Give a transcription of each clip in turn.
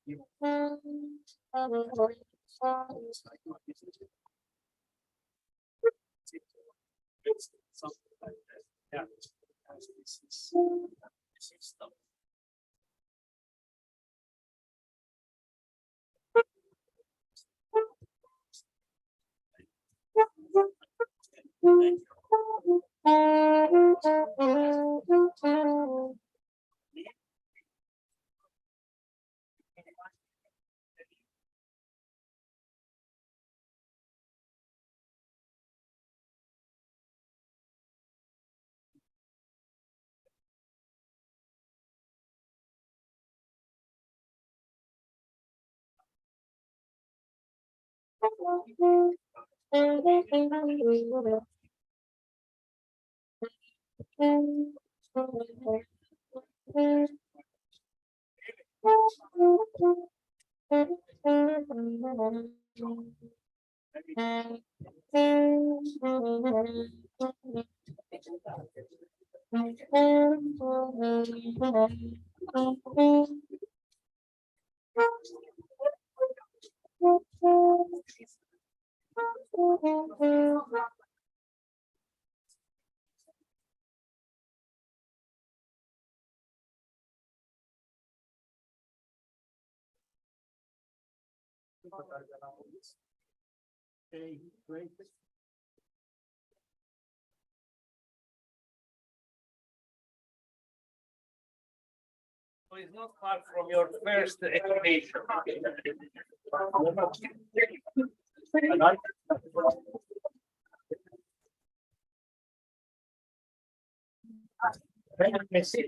Something like that. Yeah. This is stuff. Okay, great. So it's not far from your first estimation.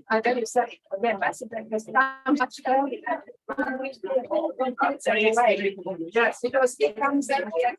I tell you, sorry, again, I said that there's not much early. Yes, because it comes in here.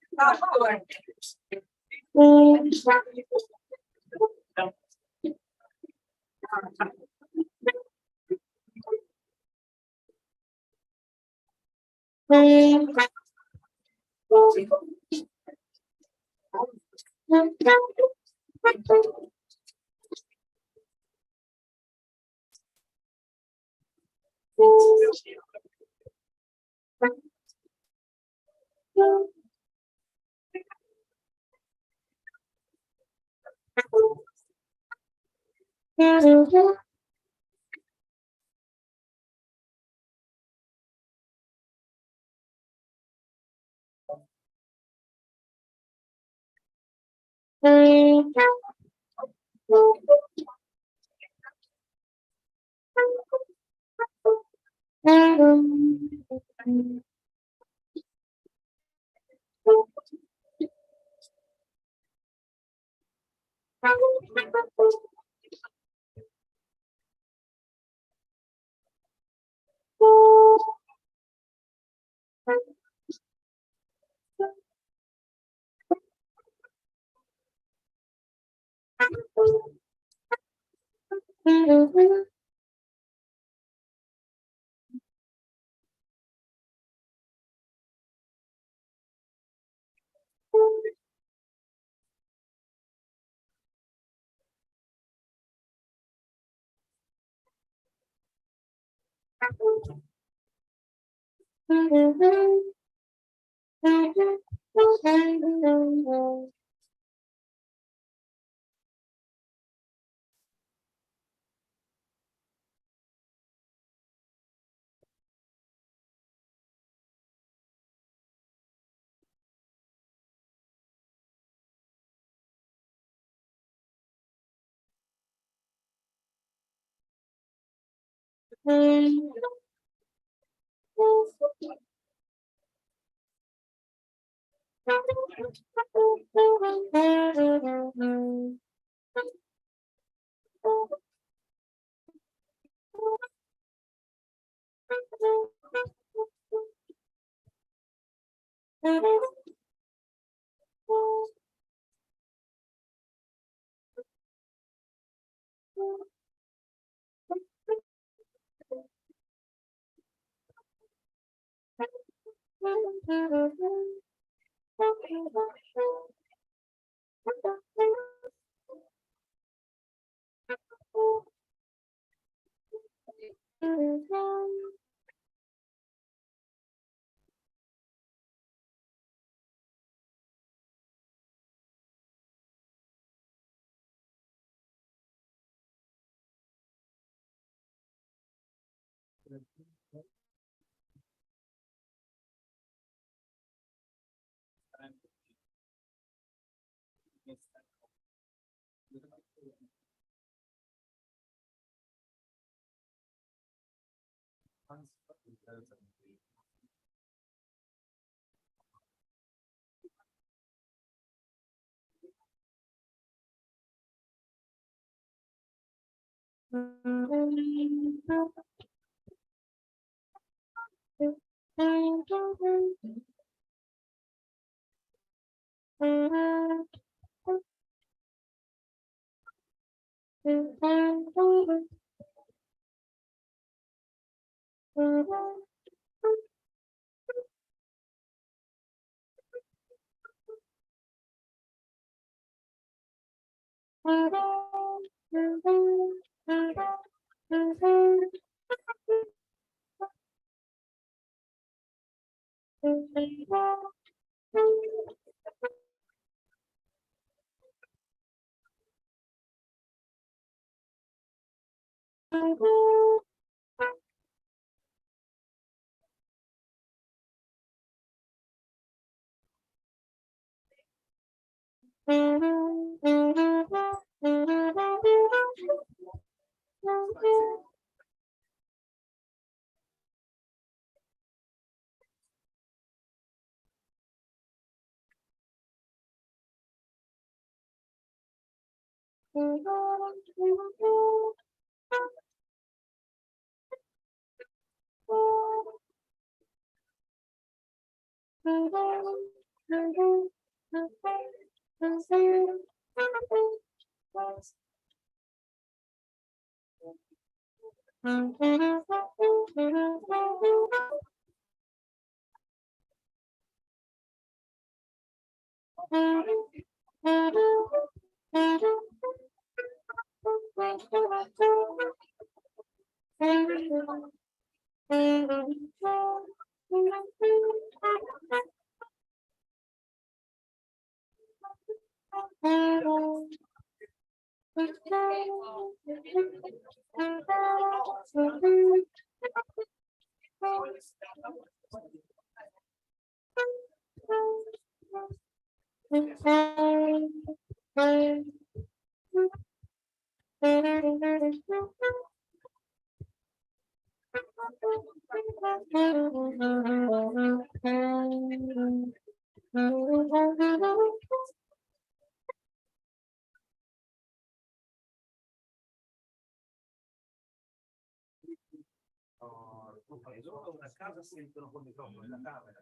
Una casa sentono con il microfono nella camera,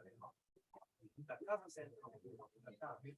tutta casa sentono con il microfono nella camera.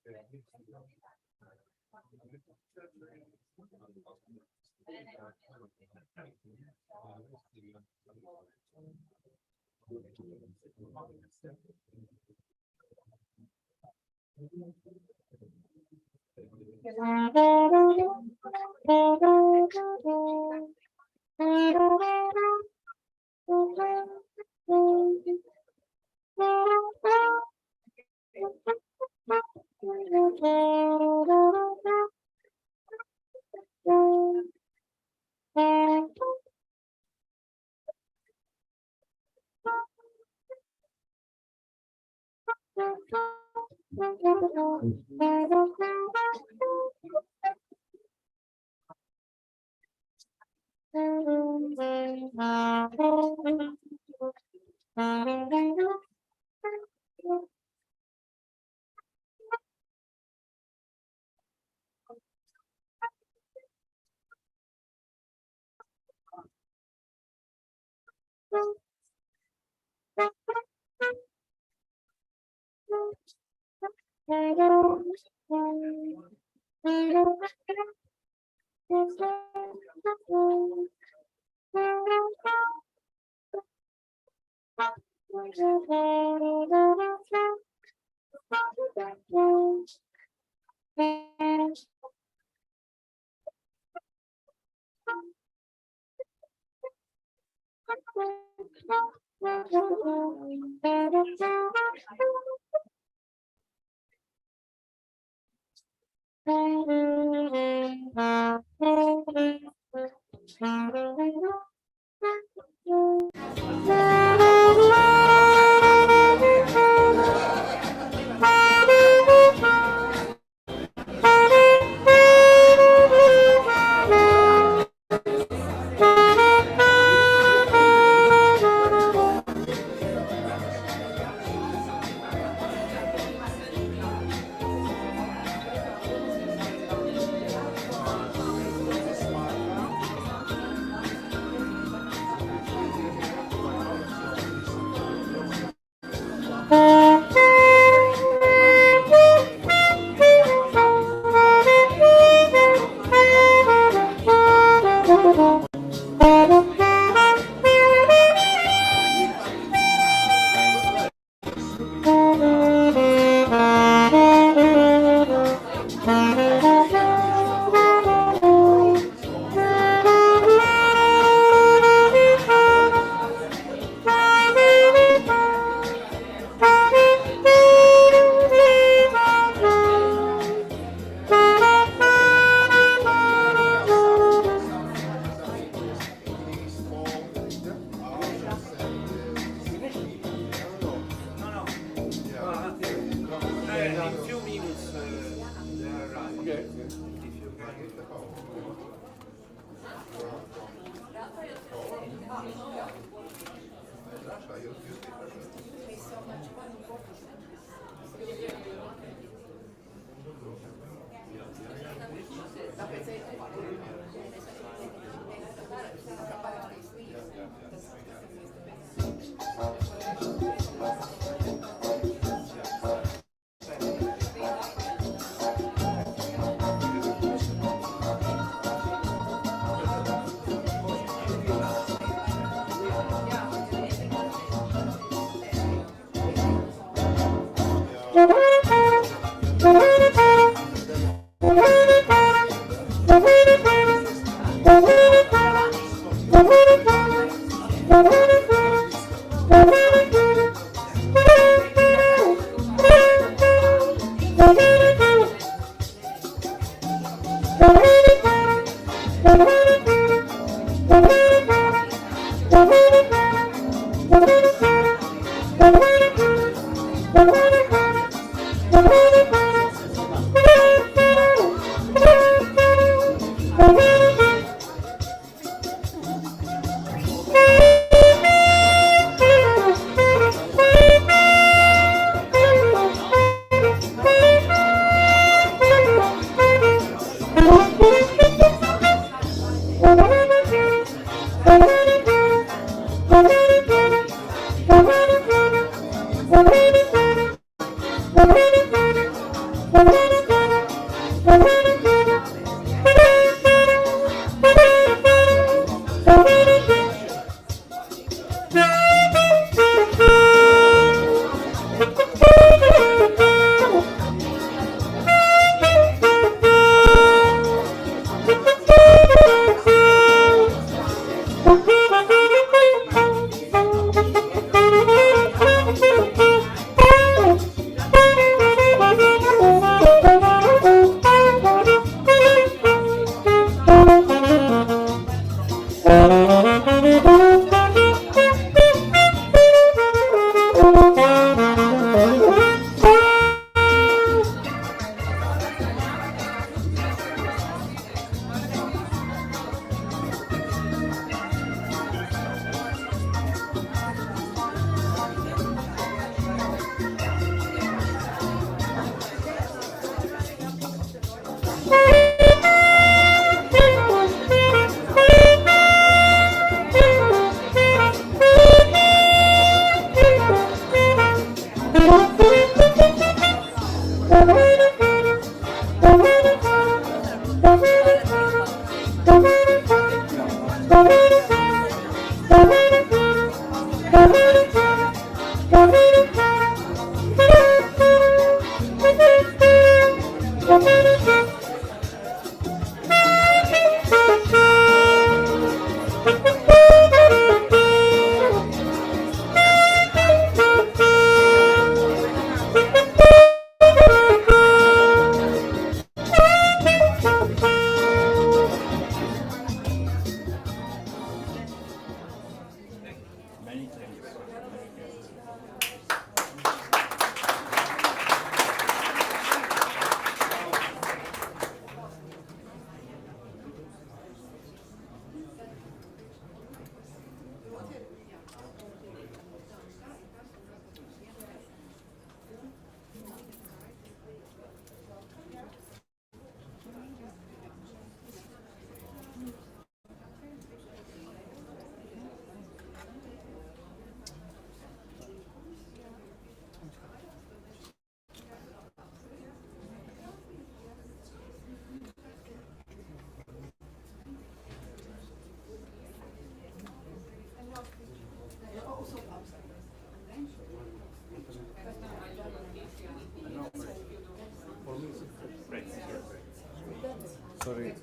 Sorry.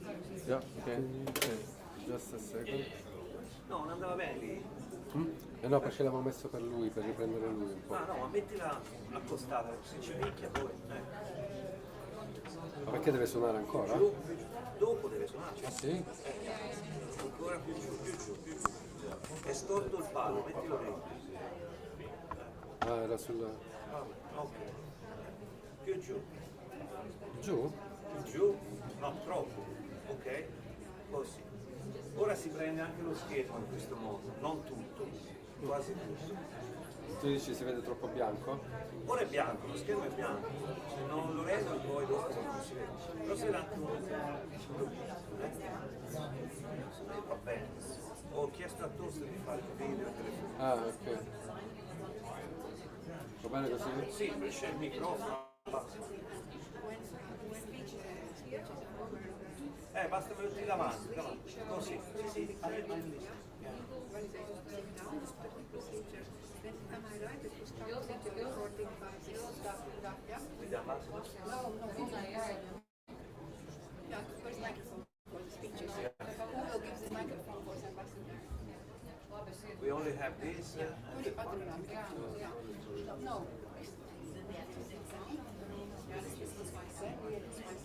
Yeah, okay. Okay. Just a second. No, non andava bene lì. Eh no, perché l'avevo messo per lui, per riprendere lui un po'. Ah no, ma mettila accostata, se ci picchia poi. Ma perché deve suonare ancora? Dopo deve suonare. Ah sì? Ancora più giù, più giù, più giù. È storto il palo, mettilo lì. Ah, era sulla... Ok. Più giù. Giù? Più giù? No, troppo. Ok? Così. Ora si prende anche lo schermo in questo modo, non tutto, quasi tutto. Tu dici si vede troppo bianco? Ora è bianco, lo schermo è bianco, se non lo reso poi dopo non si vede. Però se l'anche va bene. Ho chiesto a Toast di fare il video. Ah, ok. Va bene così? Sì, c'è il microfono. Basta metterli davanti, così. Sì, sì. Am I right? It was recording by ambassador? Yeah, where's the microphone for the speeches? Who will give the microphone for the ambassador? We only have this. Only other one. Yeah. No.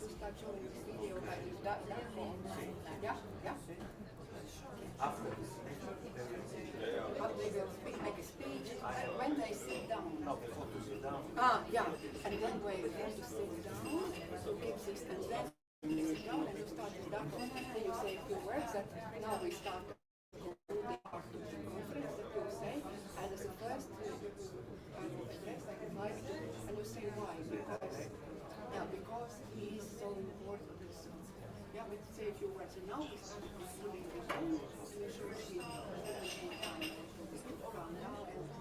To start showing this video by that phone. Yeah, yeah. After. But they will make a speech when they sit down. No, before to sit down. Yeah. And then when to sit down, to give this, and then you sit down and you start with that one. Then you say a few words that now we start the conference that you say. And as a first, you address like a slide, and you say why. Because he is so important. Yeah, we say a few words, and now we start doing the phone. We should see now No.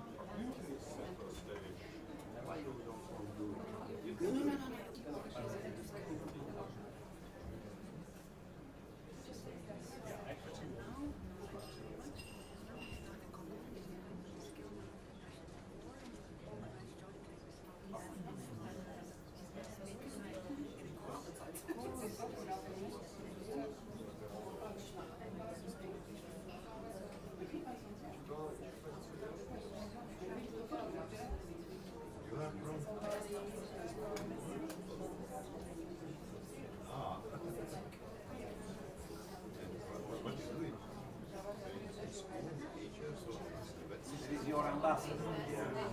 There is your ambassador here now.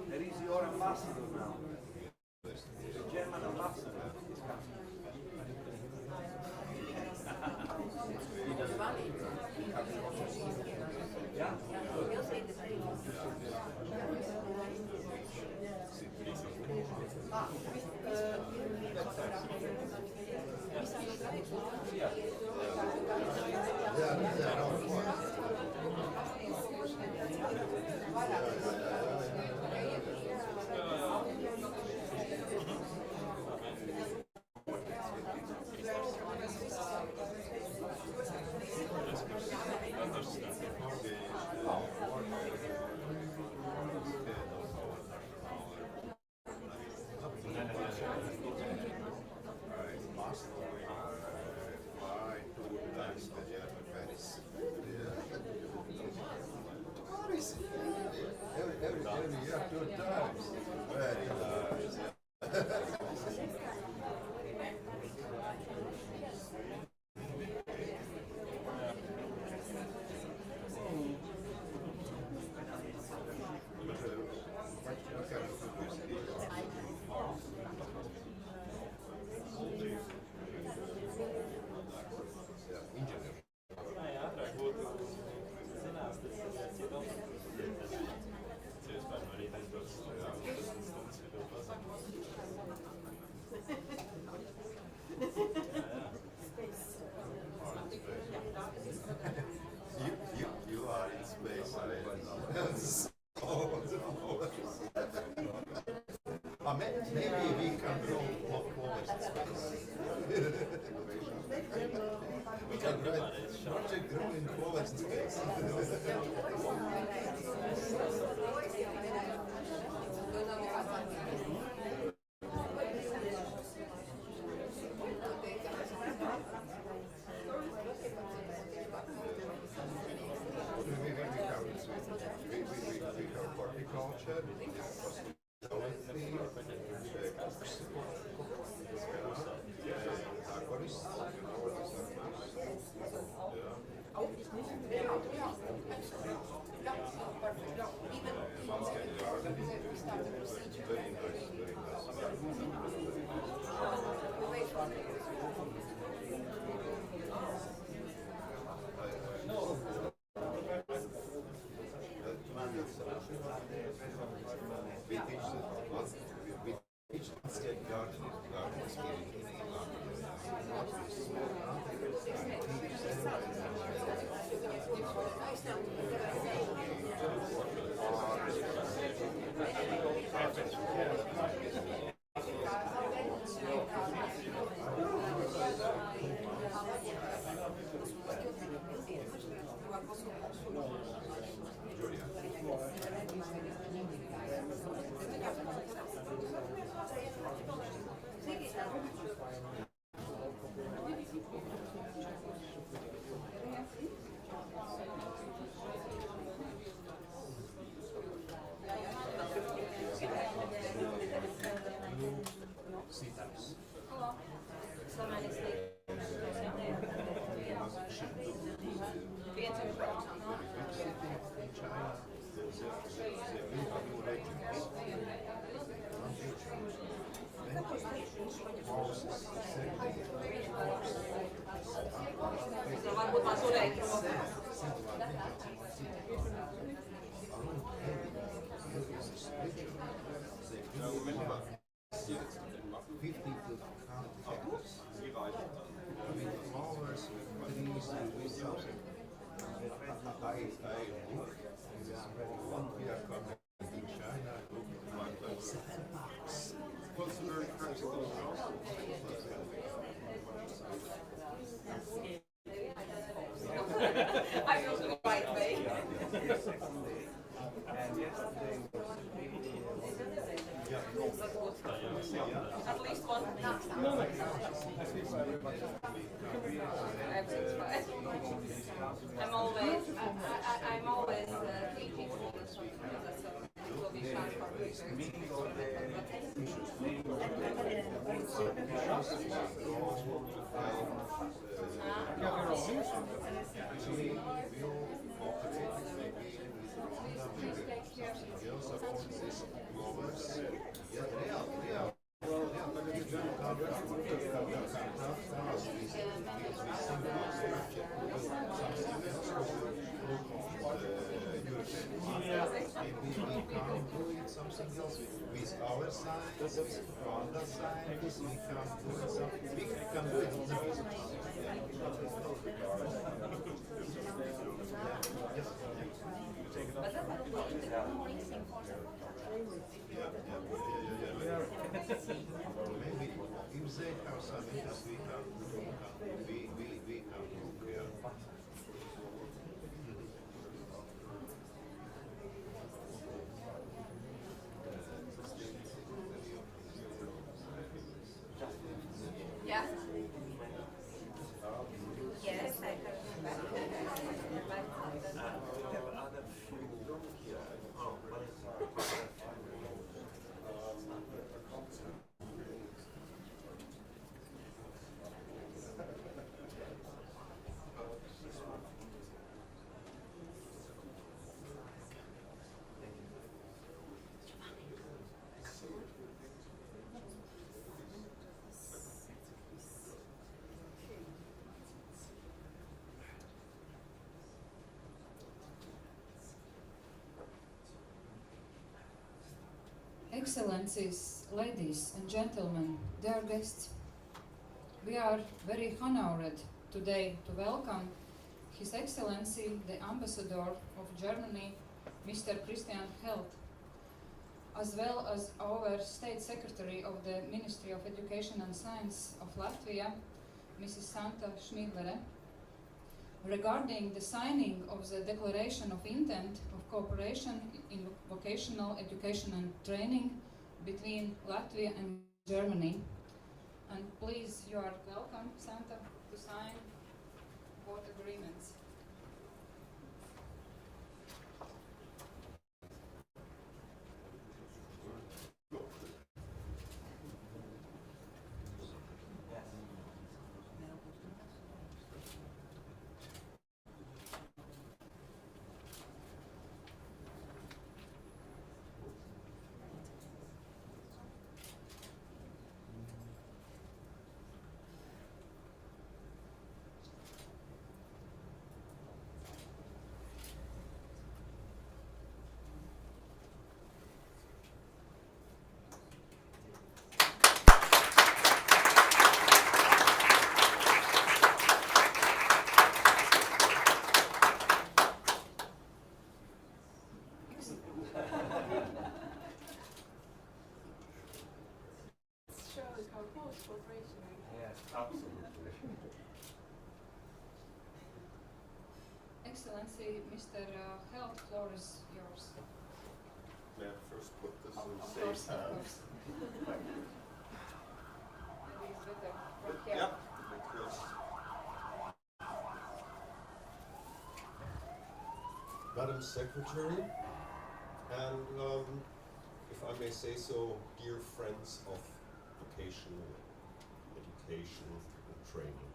There is your ambassador now. The German ambassador is coming. Yeah? Every year, 2 times. Very nice. You are in space, I am. Maybe we can grow more forest in space. We can project growing forest space. We have horticulture, we teach gardening What's the very practical job? I go the right way. And yesterday was At least one. I'm always teaching students, so it will be short for something else with our side, with other side, we can do something. We can do it on the business. Maybe if they have something else, we can do. Yeah. Yes, I have. Excellencies, ladies and gentlemen, dear guests, we are very honored today to welcome His Excellency the Ambassador of Germany, Mr. Christian Held, as well as our State Secretary of the Ministry of Education and Science of Latvia, Mrs. Santa Schmidlere, regarding the signing of the Declaration of Intent of Cooperation in Vocational Education and Training between Latvia and Germany. And please, you are welcome, Santa, to sign both agreements. Shows how close cooperation is. Yes, absolutely. Excellency, Mr. Held, floor is yours. May I first put this Of in course, safe of hands? course. Maybe it's better from here. Yeah, because Madam Secretary, and if I may say so, dear friends of vocational education and training.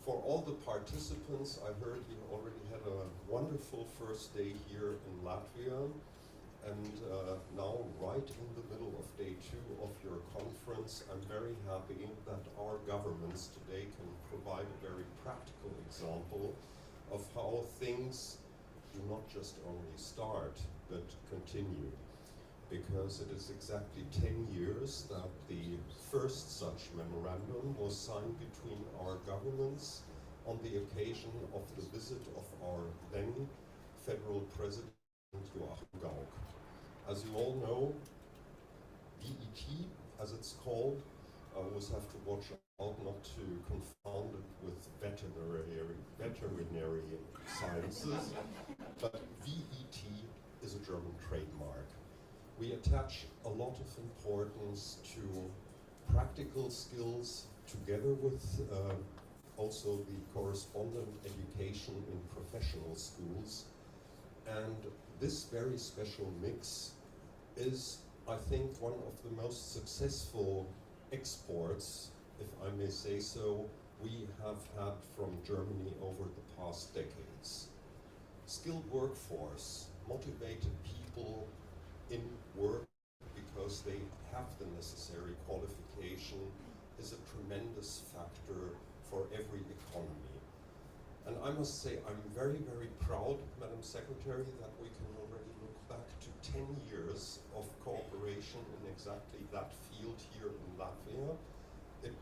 For all the participants, I heard you already had a wonderful first day here in Latvia, and now right in the middle of day day 2 of your conference. I'm very happy that our governments today can provide a very practical example of how things do not just only start, but continue. Because it is exactly 10 years that the first such memorandum was signed between our governments on the occasion of the visit of our then federal president, Joachim Gauck. As you all know, VET, as it's called, I always have to watch out not to confound it with veterinary sciences, but VET is a German trademark. We attach a lot of importance to practical skills together with also the correspondent education in professional schools. And this very special mix is, I think, one of the most successful exports, if I may say so, we have had from Germany over the past decades. Skilled workforce, motivated people in work because they have the necessary qualification is a tremendous factor for every economy. And I must say I'm very, very proud, Madam Secretary, that we can already look back to 10 years of cooperation in exactly that field here in Latvia. It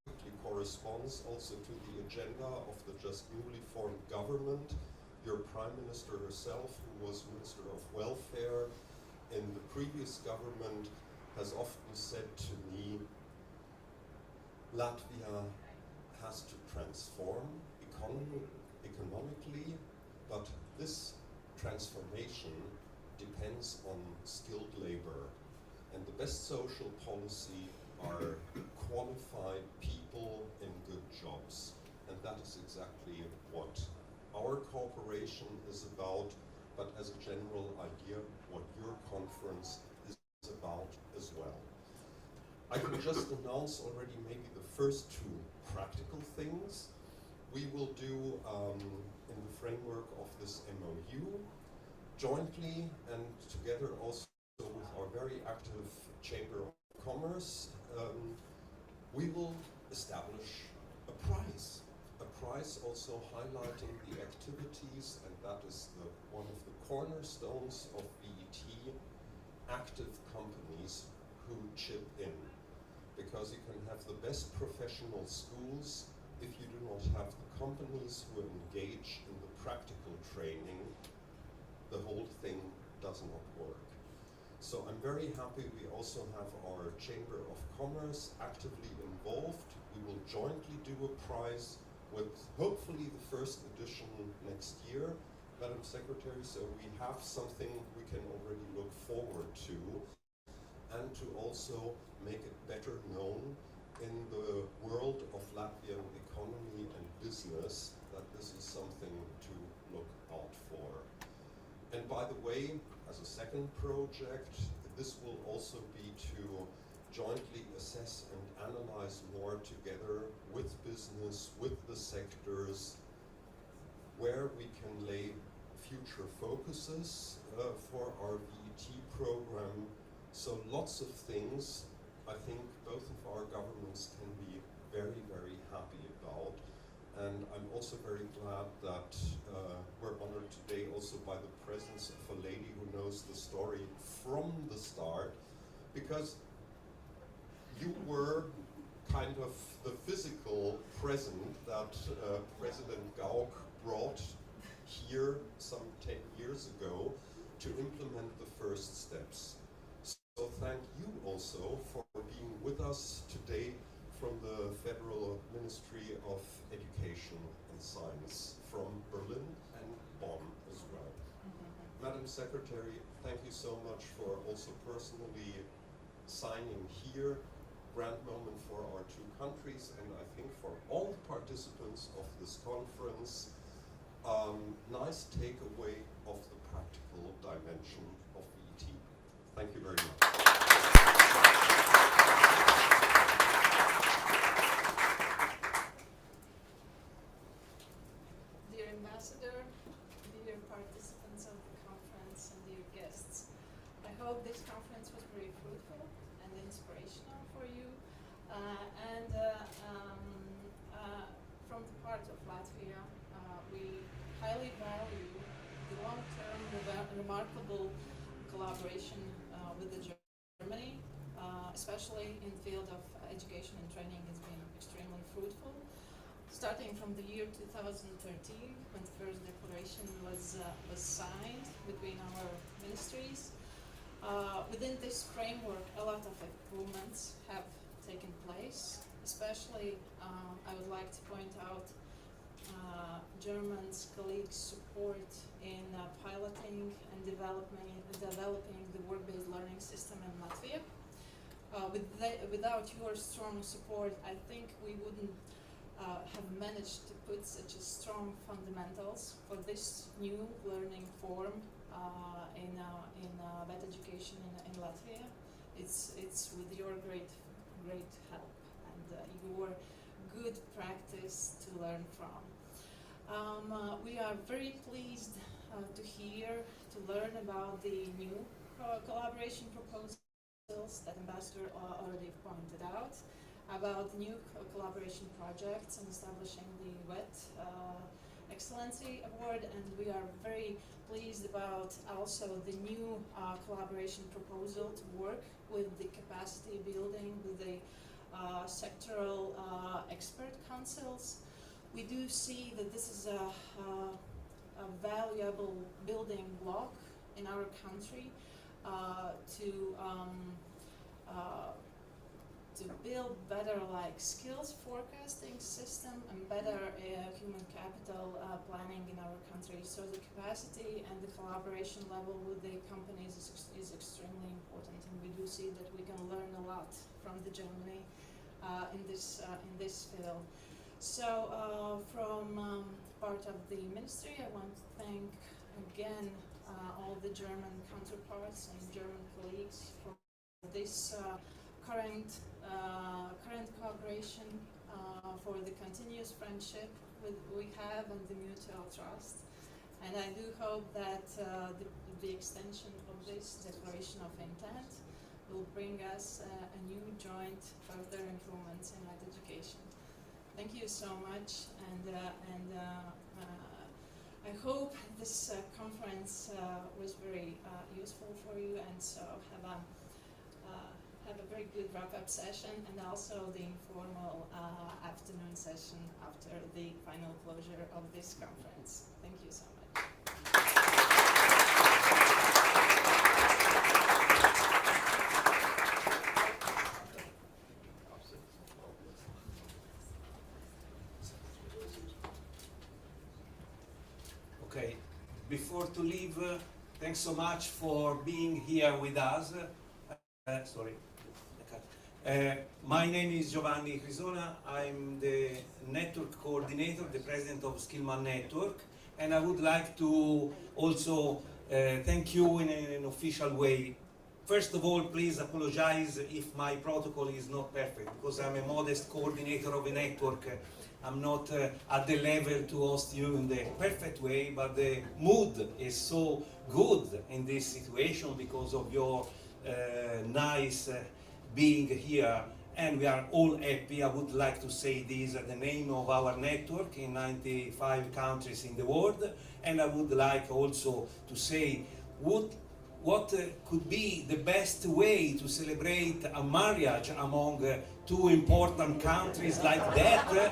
perfectly corresponds also to the agenda of the just newly formed government. Your Prime Minister herself, who was Minister of Welfare in the previous government, has often said to me, Latvia has to transform economically, but this transformation depends on skilled labor. And the best social policy are qualified people in good jobs. And that is exactly what our cooperation is about, but as a general idea, what your conference is about as well. I can just announce already maybe the first 2 practical things. We will do in the framework of this MOU, jointly and together also with our very active Chamber of Commerce, we will establish a prize also highlighting the activities, and that is one of the cornerstones of VET, active companies who chip in. Because you can have the best professional schools, if you do not have the companies who engage in the practical training, the whole thing does not work. So I'm very happy we also have our Chamber of Commerce actively involved. We will jointly do a prize with hopefully the first edition next year, Madam Secretary, so we have something we can already look forward to, and to also make it better known in the world of Latvian economy and business that this is something to look out for. And by the way, as a second project, this will also be to jointly assess and analyze more together with business, with the sectors, where we can lay future focuses for our VET program. So lots of things I think both of our governments can be very, very happy about. And I'm also very glad that we're honored today also by the presence of a lady who knows the story from the start, because you were kind of the physical present that President Gauck brought here some 10 years ago to implement the first steps. So thank you also for being with us today from the Federal Ministry of Education and Science from Berlin and Bonn as well. Madam Secretary, thank you so much for also personally signing here. Grand moment for our 2 countries, and I think for all participants of this conference, nice takeaway of the practical dimension of VET. Thank you very much. Dear Ambassador, dear participants of the conference, and dear guests, I hope this conference was very fruitful and that From the part of Latvia, we highly value the long-term remarkable collaboration with Germany, especially in the field of education and training, has been extremely fruitful. Starting from the year 2013, when the first declaration was signed between our ministries. Within this framework, a lot of improvements have taken place. Especially, I would like to point out German's colleagues' support in piloting and developing the work-based learning system in Latvia. Without your strong support, I think we wouldn't have managed to put such a strong fundamentals for this new learning form in VET education in Latvia. It's with your great help and your good practice to learn from. We are very pleased to learn about the new collaboration proposals that Ambassador already pointed out, about new collaboration projects and establishing the VET Excellency Award, and we are very pleased about also the new collaboration proposal to work with the capacity building with the sectoral expert councils. We do see that this is a valuable building block in our country to build better skills forecasting system and better human capital planning in our country. So the capacity and the collaboration level with the companies is extremely important, and we do see that we can learn a lot from the Germany in this field. So from part of the ministry, I want to thank again all the German counterparts and German colleagues for this current cooperation, for the continuous friendship we have and the mutual trust. And I do hope that the extension of this declaration of intent will bring us a new joint further improvements in that education. Thank you so much, and I hope this conference was very useful for you, and so have a very good wrap-up session, and also the informal afternoon session after the final closure of this conference. Thank you so much. Okay, before to leave, thanks so much for being here with us. My name is Giovanni Crisona. I'm the network coordinator, the president of Skillman Network, and I would like to also thank you in an official way. First of all, please apologize if my protocol is not perfect, because I'm a modest coordinator of a network. I'm not at the level to host you in the perfect way, but the mood is so good in this situation because of your nice being here, and we are all happy. I would like to say this at the name of our network in 95 countries in the world, and I would like also to say what could be the best way to celebrate a marriage among two important countries like that,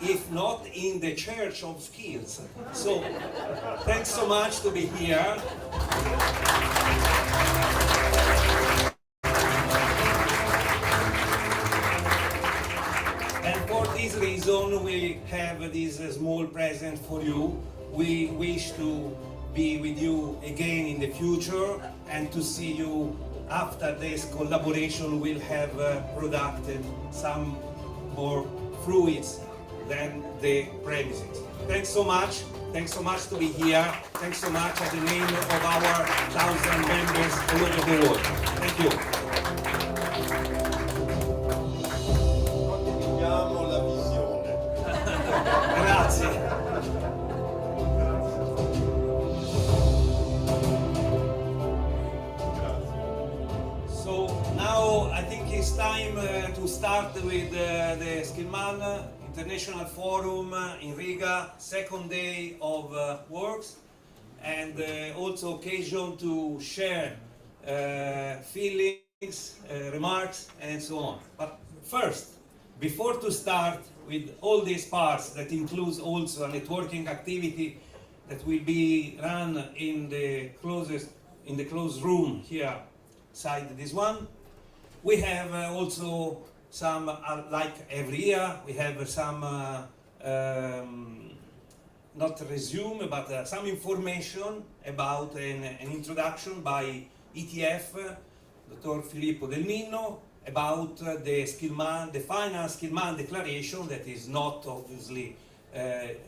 if not in the Church of Skills. So, thanks so much to be here. And for this reason, we have this small present for you. We wish to be with you again in the future, and to see you after this collaboration will have produced some more fruits than the premises. Thanks so much. Thanks so much to be here. Thanks so much at the name of our 1,000 members all over the world. Thank you. Condividiamo la visione. Grazie. So now Now I think it's time to start with the Skillman International Forum in Riga, second day of works, and also occasion to share feelings, remarks, and so on. But first, before to start with all these parts that includes also a networking activity that will be run in the closed room here, side this one, we have also some, like every year, we have some not resume, but some information about an introduction by ETF, Dr. Filippo Del Nino, about the Skillman, the final Skillman declaration that is not obviously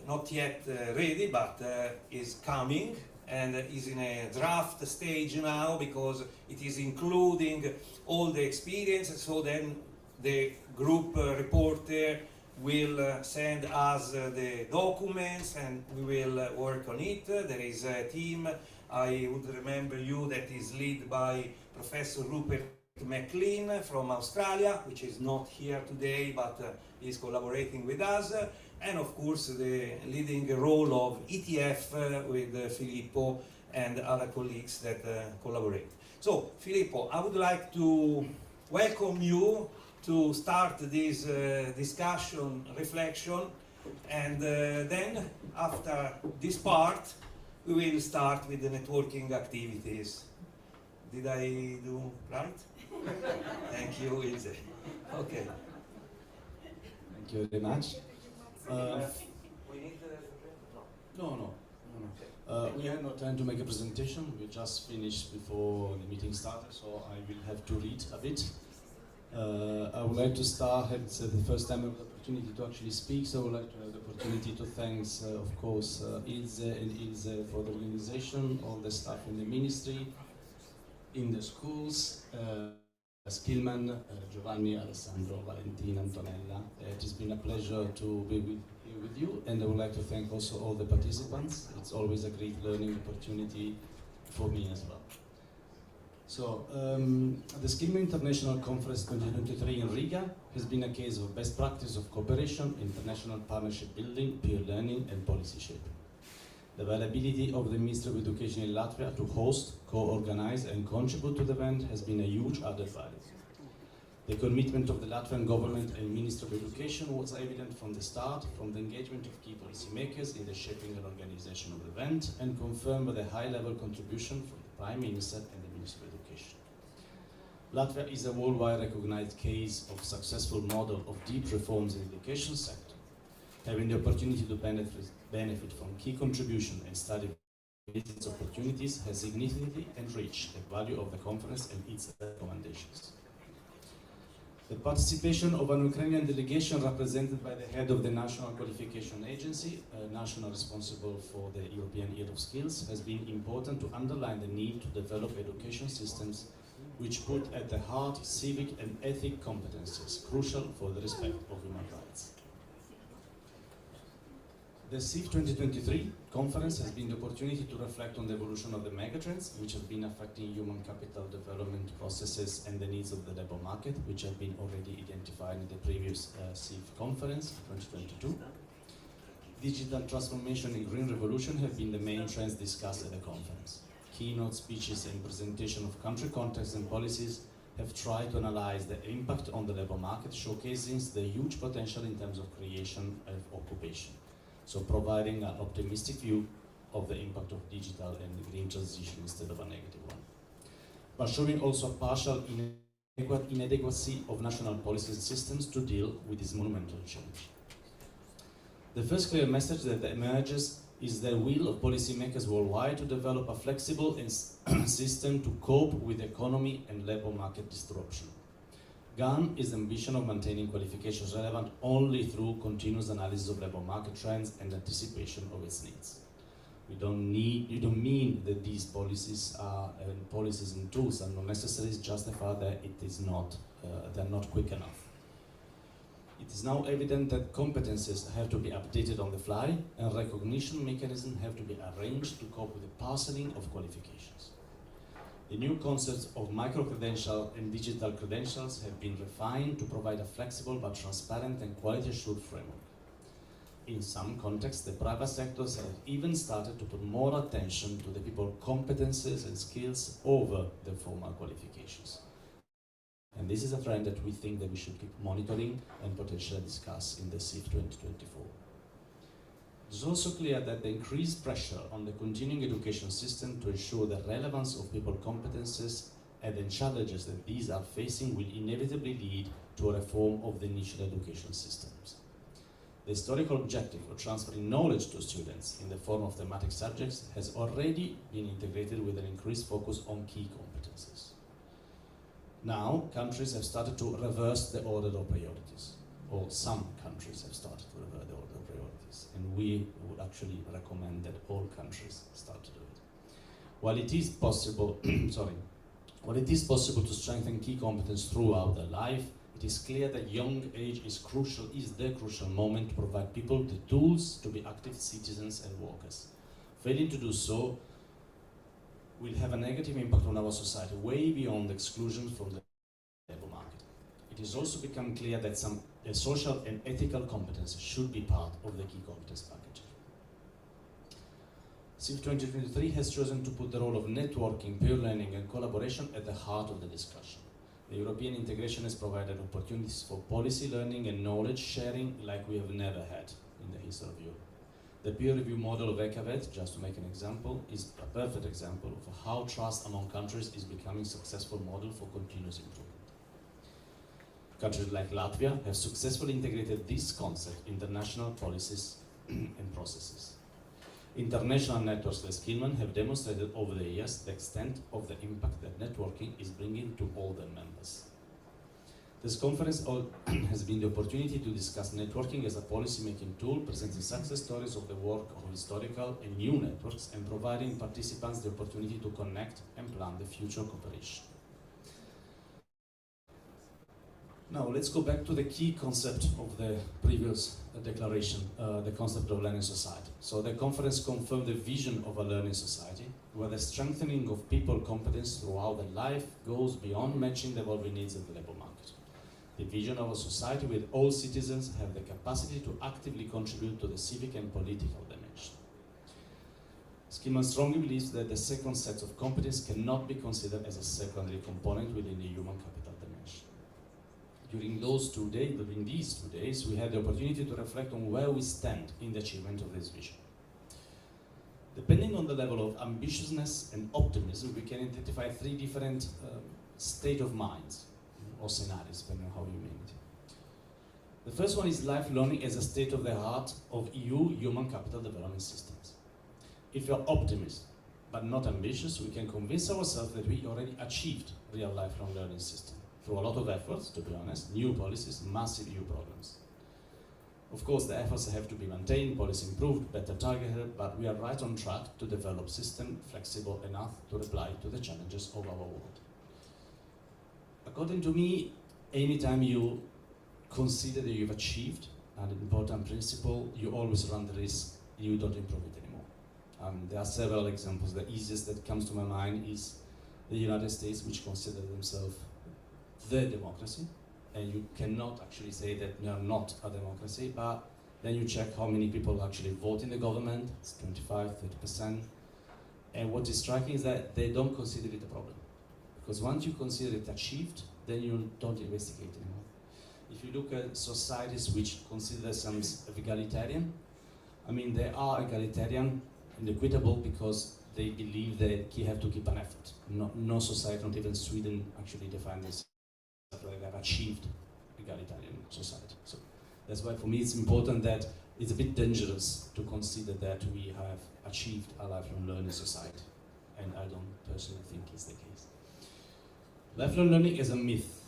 not yet ready, but is coming and is in a draft stage now because it is including all the experience. So then the group reporter will send us the documents and we will work on it. There is a team, I would remember you, that is led by Professor Rupert McLean from Australia, which is not here today but is collaborating with us, and of course the leading role of ETF with Filippo and other colleagues that collaborate. So Filippo, I would like to welcome you to start this discussion, reflection, and then after this part we will start with the networking activities. Did I do right? Thank you, Ilse. Okay. Thank you very much. We had no time to make a presentation. We just finished before the meeting started, so I will have to read a bit. I would like to start, it's the first time I have the opportunity to actually speak, so I would like to have the opportunity to thank, of course, Ilse and Ilse for the organization, all the staff in the ministry, in the schools, Skillman, Giovanni, Alessandro, Valentina, Antonella. It has been a pleasure to be with you, and I would like to thank also all the participants. It's always a great learning opportunity for me as well. So, the Skillman International Conference 2023 in Riga has been a case of best practice of cooperation, international partnership building, peer learning, and policy shaping. The availability of the Ministry of Education in Latvia to host, co-organize, and contribute to the event has been a huge added value. The commitment of the Latvian government and Ministry of Education was evident from the start, from the engagement of key policymakers in the shaping and organization of the event, and confirmed by the high-level contribution from the Prime Minister and the Ministry of Education. Latvia is a worldwide recognized case of successful model of deep reforms in the education sector. Having the opportunity to benefit from key contribution and study its opportunities has significantly enriched the value of the conference and its recommendations. The participation of an Ukrainian delegation represented by the head of the National Qualification Agency, national responsible for the European Year of Skills, has been important to underline the need to develop education systems which put at the heart civic and ethic competences crucial for the respect of human rights. The CIF 2023 conference has been the opportunity to reflect on the evolution of the megatrends which have been affecting human capital development processes and the needs of the labor market, which have been already identified in the previous CIF conference 2022. Digital transformation and green revolution have been the main trends discussed at the conference. Keynote speeches and presentation of country contexts and policies have tried to analyze the impact on the labor market, showcasing the huge potential in terms of creation of occupation. So providing an optimistic view of the impact of digital and green transition instead of a negative one. But showing also a partial inadequacy of national policies and systems to deal with this monumental change. The first clear message that emerges is the will of policymakers worldwide to develop a flexible system to cope with economy and labor market disruption. Gone is the ambition of maintaining qualifications relevant only through continuous analysis of labor market trends and anticipation of its needs. You don't mean that these policies and tools are not necessary, just the fact that they're not quick enough. It is now evident that competences have to be updated on the fly and recognition mechanisms have to be arranged to cope with the parceling of qualifications. The new concepts of micro-credential and digital credentials have been refined to provide a flexible but transparent and quality-assured framework. In some contexts, the private sectors have even started to put more attention to the people's competences and skills over the formal qualifications. And this is a trend that we think that we should keep monitoring and potentially discuss in the CIF 2024. It's also clear that the increased pressure on the continuing education system to ensure the relevance of people's competences and the challenges that these are facing will inevitably lead to a reform of the initial education systems. The historical objective of transferring knowledge to students in the form of thematic subjects has already been integrated with an increased focus on key competences. Now, countries have started to reverse the order of priorities, or some countries have started to reverse the order of priorities, and we would actually recommend that all countries start to do it. While it is possible, while it is possible to strengthen key competence throughout their life, it is clear that young age is the crucial moment to provide people the tools to be active citizens and workers. Failing to do so will have a negative impact on our society, way beyond exclusion from the labour market. It has also become clear that some social and ethical competences should be part of the key competence package. CIF 2023 has chosen to put the role of networking, peer learning and collaboration at the heart of the discussion. The European integration has provided opportunities for policy learning and knowledge sharing like we have never had in the history of Europe. The peer review model of VOCATIONAL, just to make an example, is a perfect example of how trust among countries is becoming a successful model for continuous improvement. Countries like Latvia have successfully integrated this concept into national policies and processes. International networks like Skillman have demonstrated over the years the extent of the impact that networking is bringing to all their members. This conference has been the opportunity to discuss networking as a policy-making tool, presenting success stories of the work of historical and new networks, and providing participants the opportunity to connect and plan the future cooperation. Now, let's go back to the key concept of the previous declaration, the concept of learning society. So the conference confirmed the vision of a learning society, where the strengthening of people competence throughout their life goes beyond matching the evolving needs of the labour market. The vision of a society where all citizens have the capacity to actively contribute to the civic and political dimension. Skillman strongly believes that the second set of competence cannot be considered as a secondary component within the human capital dimension. During these 2 days, we had the opportunity to reflect on where we stand in the achievement of this vision. Depending on the level of ambitiousness and optimism, we can identify 3 different state of minds or scenarios, depending on how you mean it. The first one is life learning as a state of the art of EU human capital development systems. If you're optimist but not ambitious, we can convince ourselves that we already achieved real lifelong learning system through a lot of efforts, to be honest, new policies, massive EU programs. Of course, the efforts have to be maintained, policy improved, better targeted, but we are right on track to develop system flexible enough to reply to the challenges of our world. According to me, anytime you consider that you've achieved an important principle, you always run the risk you don't improve it anymore. There are several examples. The easiest that comes to my mind is the United States, which consider themselves the democracy, and you cannot actually say that they are not a democracy, but then you check how many people actually vote in the government, it's 25–30%, and what is striking is that they don't consider it a problem. Because once you consider it achieved, then you don't investigate anymore. If you look at societies which consider themselves egalitarian, I mean, they are egalitarian and equitable because they believe that you have to keep an effort. No society, not even Sweden, actually define this. They have achieved egalitarian society. So that's why for me it's important that it's a bit dangerous to consider that we have achieved a lifelong learning society. And I don't personally think it's the case. Lifelong learning is a myth.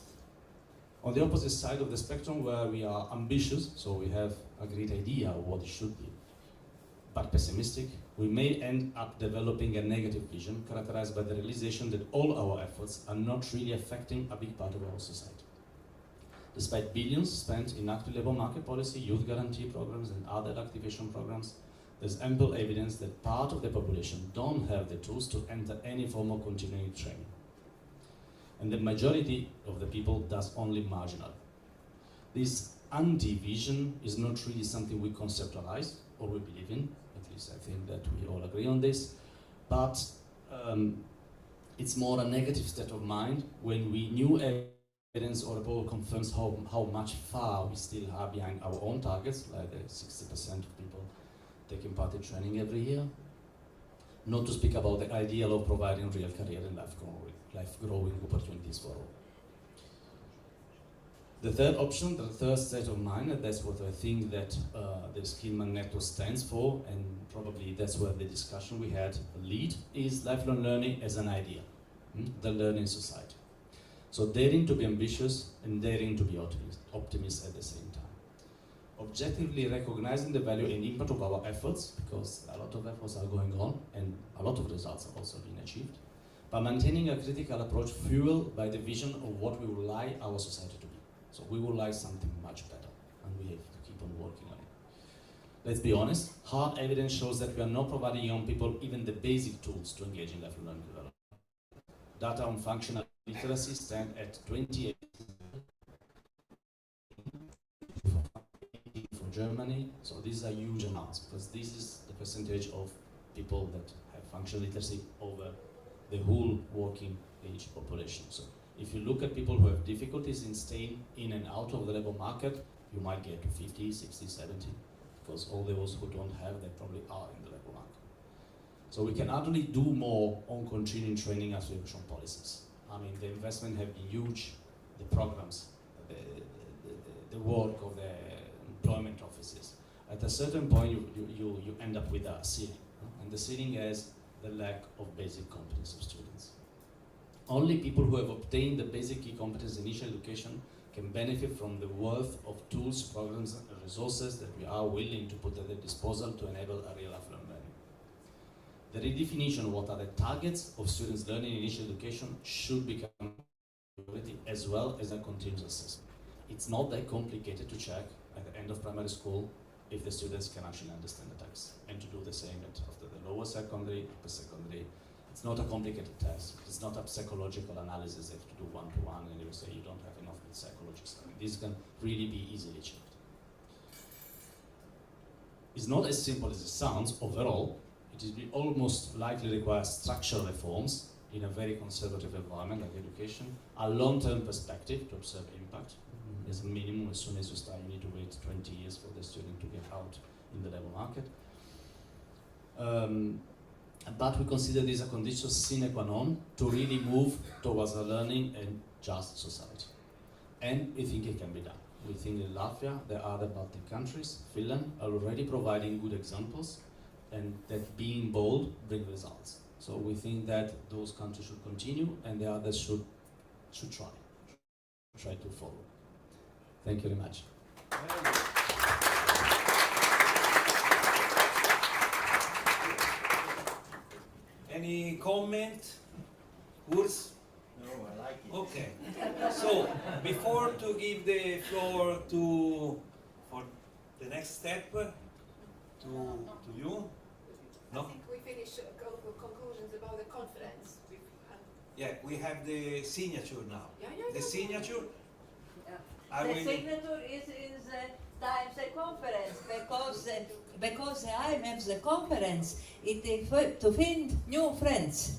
On the opposite side of the spectrum, where we are ambitious, so we have a great idea of what it should be, but pessimistic, we may end up developing a negative vision characterized by the realization that all our efforts are not really affecting a big part of our society. Despite billions spent in active labor market policy, youth guarantee programs and other activation programs, there's ample evidence that part of the population don't have the tools to enter any form of continuing training. And the majority of the people does only marginal. This anti-vision is not really something we conceptualize or we believe in, at least I think that we all agree on this, but it's more a negative state of mind when we new evidence or report confirms how much far we still are behind our own targets, like 60% of people taking part in training every year. Not to speak about the ideal of providing real career and life-growing opportunities for all. The third option, the third state of mind, and that's what I think that the Skillman network stands for, and probably that's where the discussion we had lead, is lifelong learning as an idea, the learning society. So daring to be ambitious and daring to be optimist at the same time. Objectively recognizing the value and impact of our efforts, because a lot of efforts are going on and a lot of results are also being achieved, but maintaining a critical approach fueled by the vision of what we would like our society to be. So we would like something much better, and we have to keep on working on it. Let's be honest, hard evidence shows that we are not providing young people even the basic tools to engage in lifelong learning development. Data on functional literacy stand at 28 for Germany, so these are huge amounts, because this is the percentage of people that have functional literacy over the whole working age population. So if you look at people who have difficulties in staying in and out of the labor market, you might get to 50, 60, 70, because all those who don't have, they probably are in the labor market. So we can actually do more on continuing training and education policies. I mean, the investment have been huge, the programs, the work of the employment offices. At a certain point, you end up with a ceiling, and the ceiling is the lack of basic competence of students. Only people who have obtained the basic key competence in initial education can benefit from the wealth of tools, programs, and resources that we are willing to put at their disposal to enable a real lifelong learning. The redefinition of what are the targets of students' learning in initial education should become a priority as well as a continuous assessment. It's not that complicated to check at the end of primary school if the students can actually understand the text, and to do the same after the lower secondary, upper secondary. It's not a complicated test. It's not a psychological analysis that you have to do one-to-one and you say you don't have enough with psychologists. I mean, this can really be easily checked. It's not as simple as it sounds overall. It will almost likely require structural reforms in a very conservative environment like education, a long-term perspective to observe impact. As a minimum, as soon as you start, you need to wait 20 years for the student to get out in the labor market. But we consider this a condition sine qua non to really move towards a learning and just society. And we think it can be done. We think in Latvia, the other Baltic countries, Finland, are already providing good examples, and that being bold brings results. So we think that those countries should continue and the others should try to follow. Thank you very much. Any comment? Urs? No, I like it. Okay. So, before to give the floor for the next step to you. No? I think we finish conclusions about the conference. Yeah, we have the signature now. Yeah. The signature. I The will. signature is in the times the conference because the aim of the conference is to find new friends.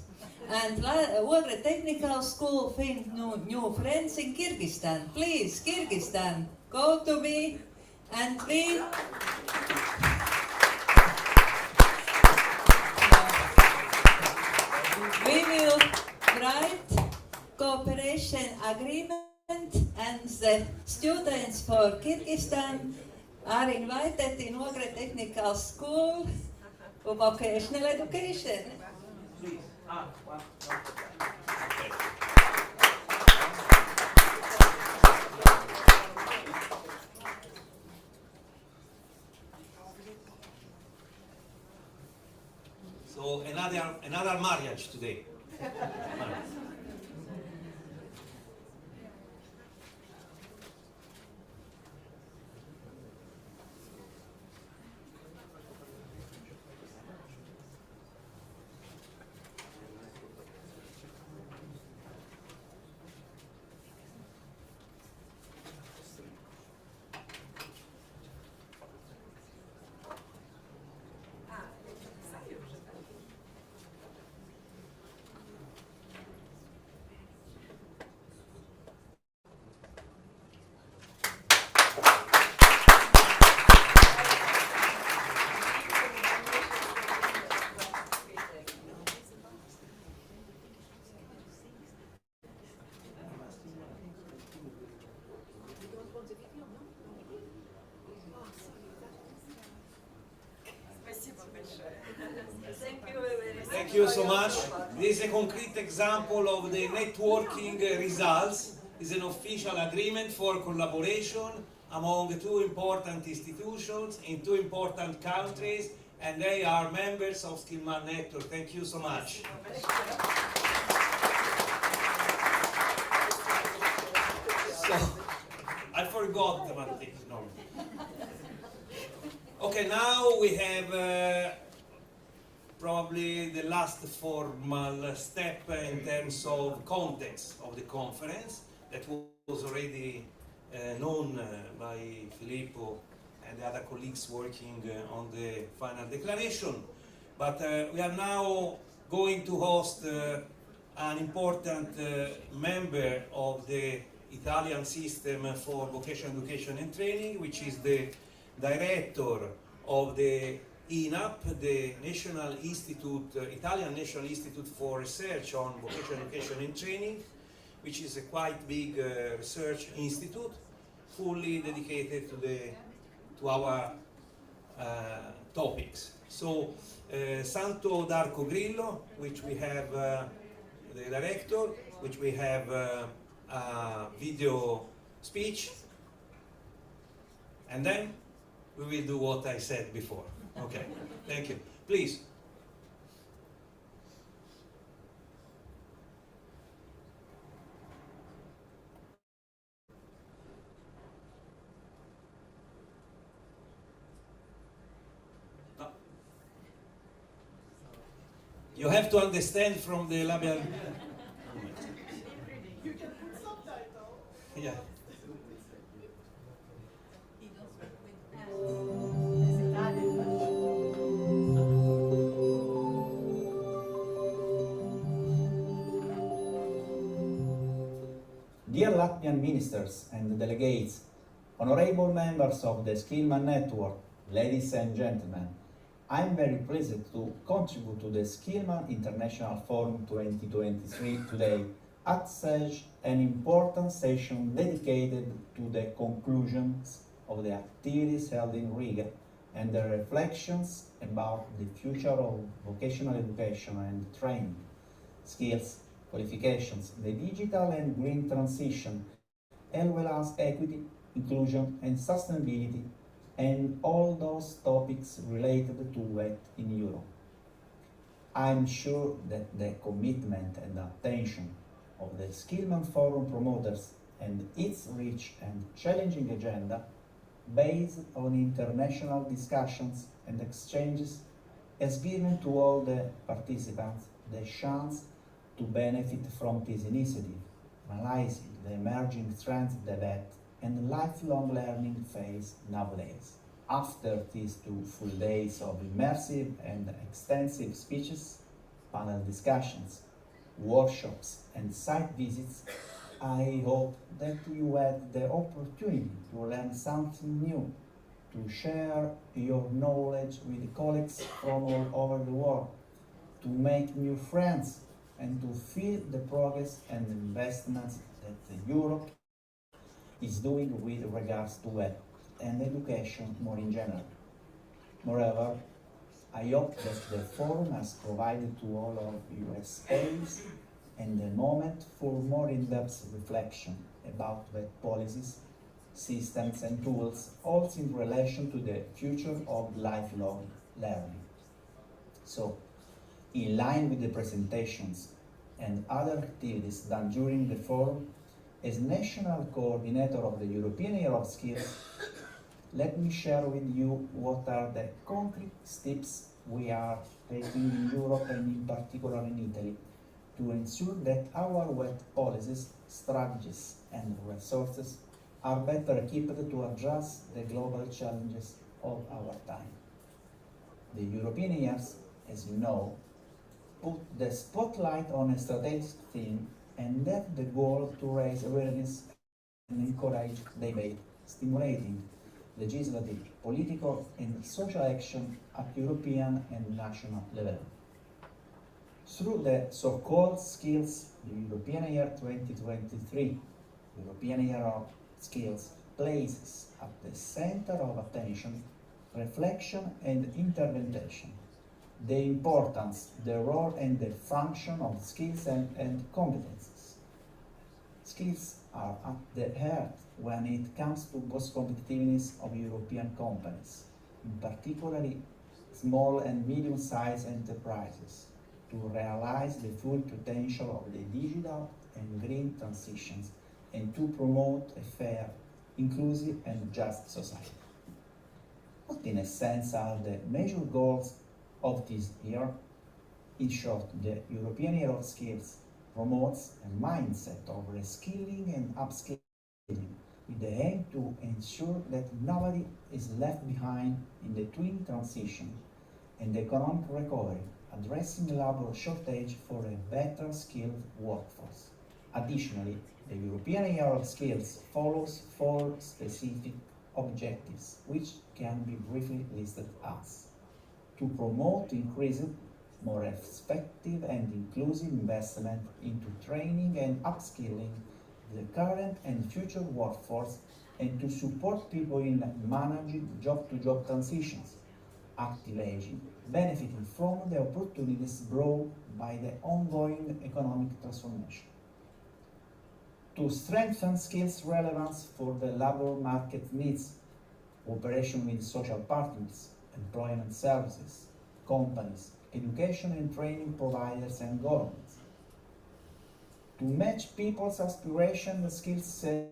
And World Technical School find new friends in Kyrgyzstan. Please, Kyrgyzstan, go to me and we will write cooperation agreement, and the students for Kyrgyzstan are invited in Ogre Technical School for vocational education. Please. Okay. So another marriage today. Thank you so much. This is a concrete example of the networking results. It's an official agreement for collaboration among two important institutions in two important countries, and they are members of Skillman Network. Thank you so much. So, I forgot the one thing. No. Okay, now we have probably the last formal step in terms of context of the conference that was already known by Filippo and the other colleagues working on the final declaration. But we are now going to host an important member of the Italian system for vocational education and training, which is the director of the INAP, the National Institute, Italian National Institute for Research on Vocational Education and Training, which is a quite big research institute, fully dedicated to our topics. So, Santo Darko Grillo, which we have the director, which we have a video speech, and then we will do what I said before. Okay, thank you. Please. No. You have to understand from the labial. You can put subtitle. Yeah. Dear Latvian ministers and delegates, honorable members of the Skillman Network, ladies and gentlemen, I am very pleased to contribute to the Skillman International Forum 2023 today at such an important session dedicated to the conclusions of the activities held in Riga and the reflections about the future of vocational education and training, skills, qualifications, the digital and green transition, as well as equity, inclusion and sustainability, and all those topics related to VET in Europe. I am sure that the commitment and attention of the Skillman Forum promoters and its rich and challenging agenda, based on international discussions and exchanges, has given to all the participants the chance to benefit from this initiative, analyzing the emerging trends in the VET and lifelong learning phase nowadays. After these 2 full days of immersive and extensive speeches, panel discussions, workshops and site visits, I hope that you had the opportunity to learn something new, to share your knowledge with colleagues from all over the world, to make new friends, and to feel the progress and investments that Europe is doing with regards to VET and education more in general. Moreover, I hope that the forum has provided to all of you a space and a moment for more in-depth reflection about VET policies, systems and tools, also in relation to the future of lifelong learning. So, in line with the presentations and other activities done during the forum, as national coordinator of the European Year of Skills, let me share with you what are the concrete steps we are taking in Europe and in particular in Italy to ensure that our VET policies, strategies and resources are better equipped to address the global challenges of our time. The European years, as you know, put the spotlight on a strategic theme and have the goal to raise awareness and encourage debate, stimulating legislative, political and social action at European and national level. Through the so-called skills, the European Year 2023, European Year of Skills, places at the center of attention, reflection and interpretation the importance, the role and the function of skills and competencies. Skills are at the heart when it comes to both competitiveness of European companies, in particularly small and medium-sized enterprises, to realize the full potential of the digital and green transitions and to promote a fair, inclusive and just society. What in a sense are the major goals of this year? In short, the European Year of Skills promotes a mindset of reskilling and upskilling with the aim to ensure that nobody is left behind in the twin transition and economic recovery, addressing labor shortage for a better skilled workforce. Additionally, the European Year of Skills follows 4 specific objectives, which can be briefly listed as: to promote increased, more effective and inclusive investment into training and upskilling the current and future workforce, and to support people in managing job-to-job transitions, active aging, benefiting from the opportunities brought by the ongoing economic transformation. To strengthen skills relevance for the labor market needs, cooperation with social partners, employment services, companies, education and training providers and governments. To match people's aspirations and skill set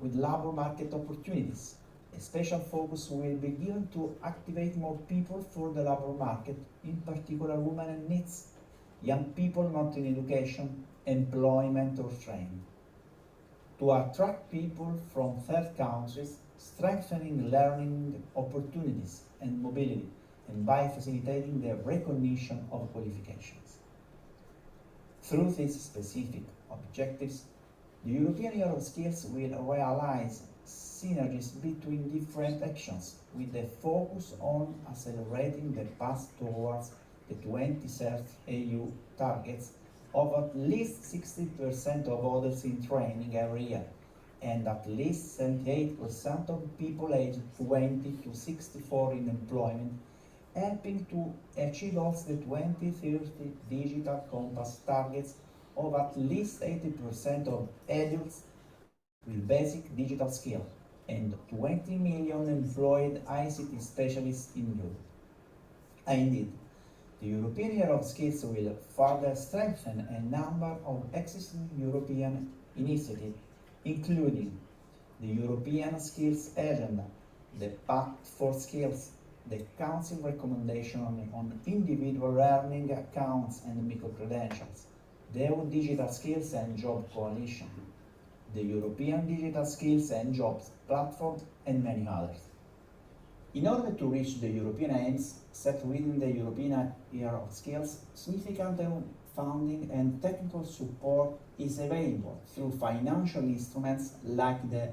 with labor market opportunities, a special focus will be given to activate more people for the labor market, in particular women and needs, young people not in education, employment or training. To attract people from third countries, strengthening learning opportunities and mobility, and by facilitating the recognition of qualifications. Through these specific objectives, the European Year of Skills will realize synergies between different actions with a focus on accelerating the path towards the 2030 EU targets of at least 60% of adults in training every year and at least 78% of people aged 20 to 64 in employment, helping to achieve also the 2030 Digital Compass targets of at least 80% of adults with basic digital skills and 20 million employed ICT specialists in Europe. Indeed, the European Year of Skills will further strengthen a number of existing European initiatives, including the European Skills Agenda, the Pact for Skills, the Council recommendation on individual learning accounts and micro-credentials, the EU Digital Skills and Job Coalition, the European Digital Skills and Jobs Platform, and many others. In order to reach the European aims set within the European Year of Skills, significant funding and technical support is available through financial instruments like the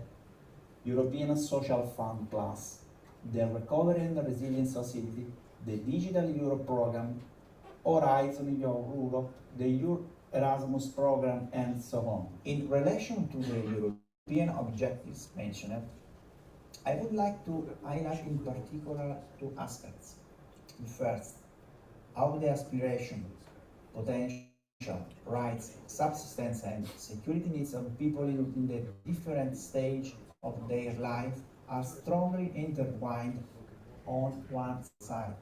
European Social Fund Plus, the Recovery and Resilience Facility, the Digital Europe Programme, Horizon Europe, the Erasmus Programme, and so on. In relation to the European objectives mentioned, I would like to highlight in particular 2 aspects. First, how the aspiration, potential, rights, subsistence and security needs of people in the different stage of their life are strongly intertwined on one side,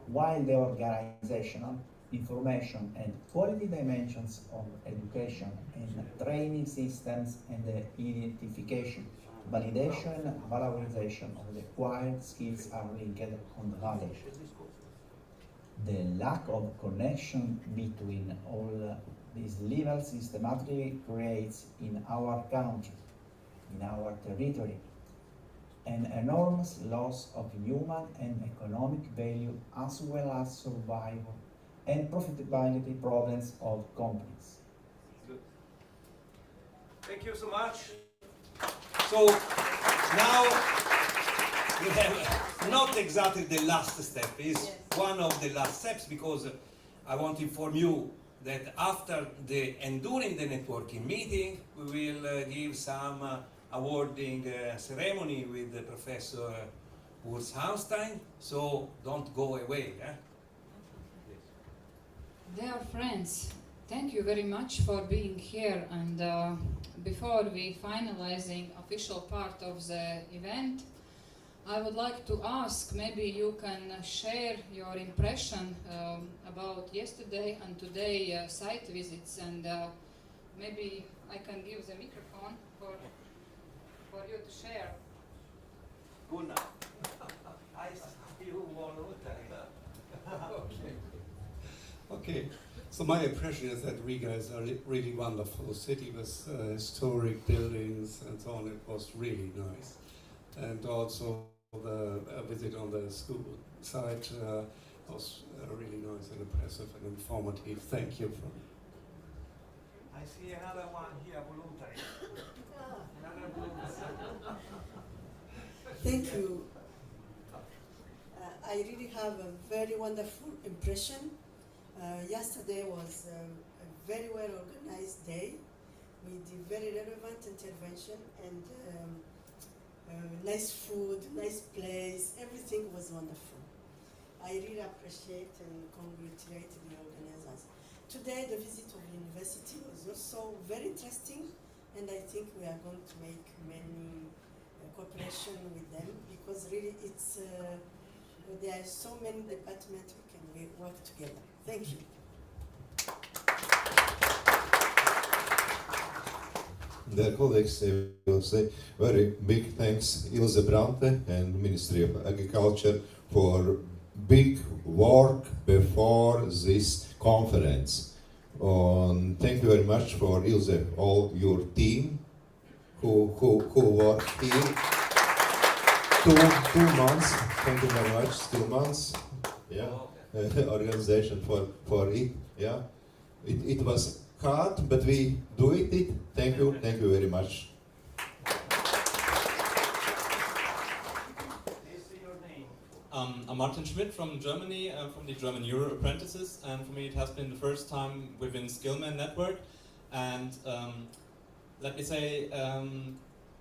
while the organizational, information and quality dimensions of education and training systems and the identification, validation and valorization of the acquired skills are linked on the other. The lack of connection between all these levels systematically creates in our country, in our territory, an enormous loss of human and economic value as well as survival and profitability problems of companies. Thank you so much. So now we have not exactly the last step, is one of the last steps, because I want to inform you that after the and during the networking meeting we will give some awarding ceremony with Professor Urs Hamstein, so don't go away. Dear friends, thank you very much for being here, and before we finalizing official part of the event, I would like to ask, maybe you can share your impression about yesterday and today site visits, and maybe I can give the microphone for you to share. Gunnar, I see you voluntary. Okay, so my impression is that Riga is a really wonderful city with historic buildings and so on. It was really nice. And also the visit on the school site was really nice and impressive and informative. Thank you for I see another one here, voluntary. Another voluntary. Thank you. I really have a very wonderful impression. Yesterday was a very well organized day with a very relevant intervention and nice food, nice place, everything was wonderful. I really appreciate and congratulate the organizers. Today the visit of the university was also very interesting, and I think we are going to make many cooperation with them, because really it's there are so many departments we can work together. Thank you. Dear colleagues, I will say very big thanks Ilse Brante and Ministry of Agriculture for big work before this conference. Thank you very much for Ilse, all your team who worked here. 2 months, thank you very much, 2 months, yeah, organization for it, yeah. It was hard, but we do it. Thank you very much. I'm Martin Schmidt from Germany, from the German Euro Apprentices, and for me it has been the first time within Skillman network. And let me say,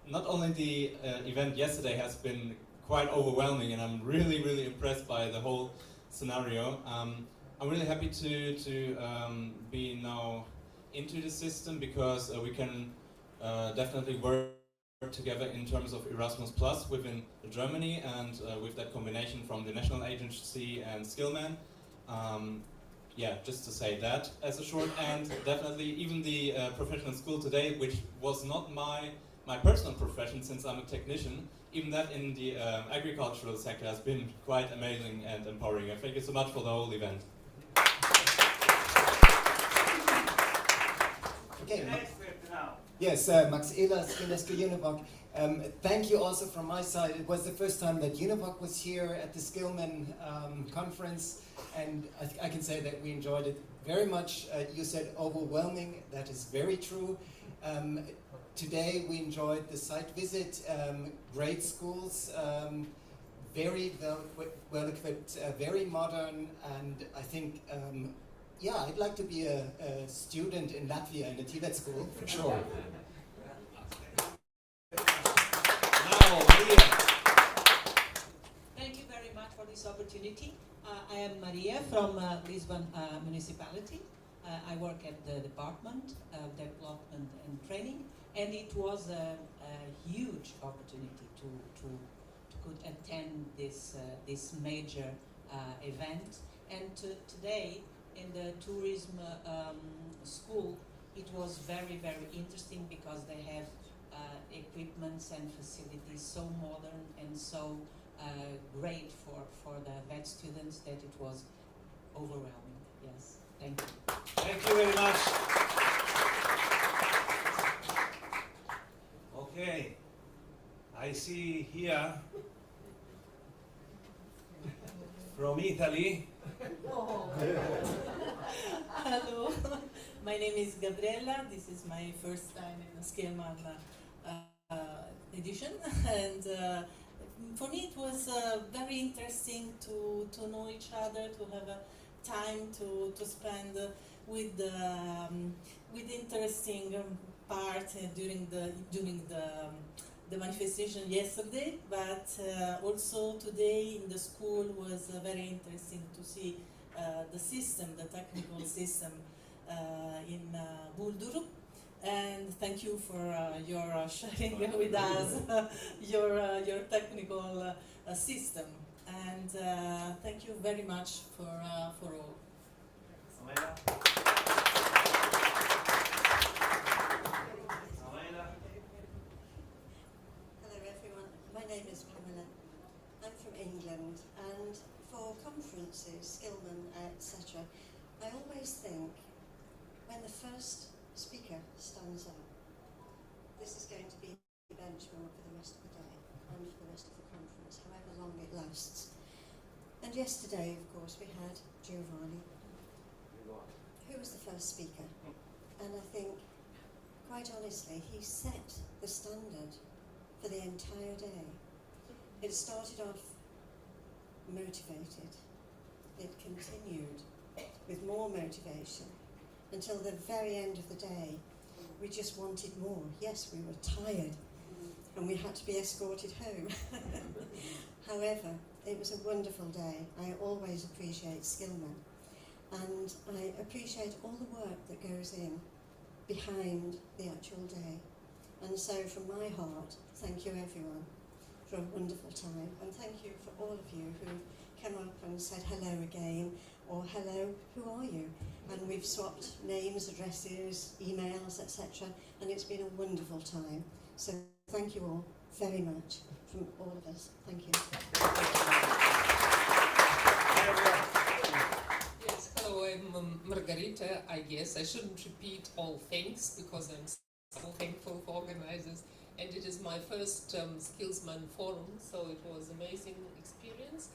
not only the event yesterday has been quite overwhelming, and I'm really impressed by the whole scenario. I'm really happy to be now into the system, because we can definitely work together in terms of Erasmus Plus within Germany, and with that combination from the national agency and Skillman. Yeah, just to say that as a short, and definitely even the professional school today, which was not my personal profession since I'm a technician, even that in the agricultural sector has been quite amazing and empowering. And thank you so much for the whole event. Okay. Expert now. Yes, Max Ehler, Skillman.eu Univoc. Thank you also from my side. It was the first time that Univoc was here at the Skillman conference, and I can say that we enjoyed it very much. You said overwhelming, that is very true. Today we enjoyed the site visit, great schools, very well equipped, very modern, and I think yeah, I'd like to be a student in Latvia in the TVET school, for sure. Thank you very much for this opportunity. I am Maria from Lisbon municipality. I work at the Department of Development and Training, and it was a huge opportunity to could attend this major event. And today, in the tourism school, it was very interesting, because they have equipments and facilities so modern and so great for the VET students that it was overwhelming. Yes, thank you. Thank you very much. Okay, I see here from Italy. Hello, my name is Gabriella. This is my first time in the Skillman edition, and for me it was very interesting to know each other, to have a time to spend with interesting part during the manifestation yesterday, but also today in the school was very interesting to see the system, the technical system in Bulduru. And thank you for your sharing with us your technical system. And thank you very much for all. Hello everyone, my name is Pamela. I'm from England, and for conferences, Skillman, etc., I always think when the first speaker stands up, this is going to be the benchmark for the rest of the day and for the rest of the conference, however long it lasts. And yesterday, of course, we had Giovanni, who was the first speaker. And I think, quite honestly, he set the standard for the entire day. It started off motivated. It continued with more motivation until the very end of the day. We just wanted more. Yes, we were tired and we had to be escorted home. However, it was a wonderful day. I always appreciate Skillman, and I appreciate all the work that goes in behind the actual day. And so from my heart, thank you everyone for a wonderful time, and thank you for all of you who came up and said hello again, or hello, who are you? And we've swapped names, addresses, emails, etc., and it's been a wonderful time. So thank you all very much from all of us. Thank you. Yes, hello, I'm Margarita. I guess I shouldn't repeat all thanks because I'm so thankful for organizers, and it is my first Skillsman forum, so it was an amazing experience,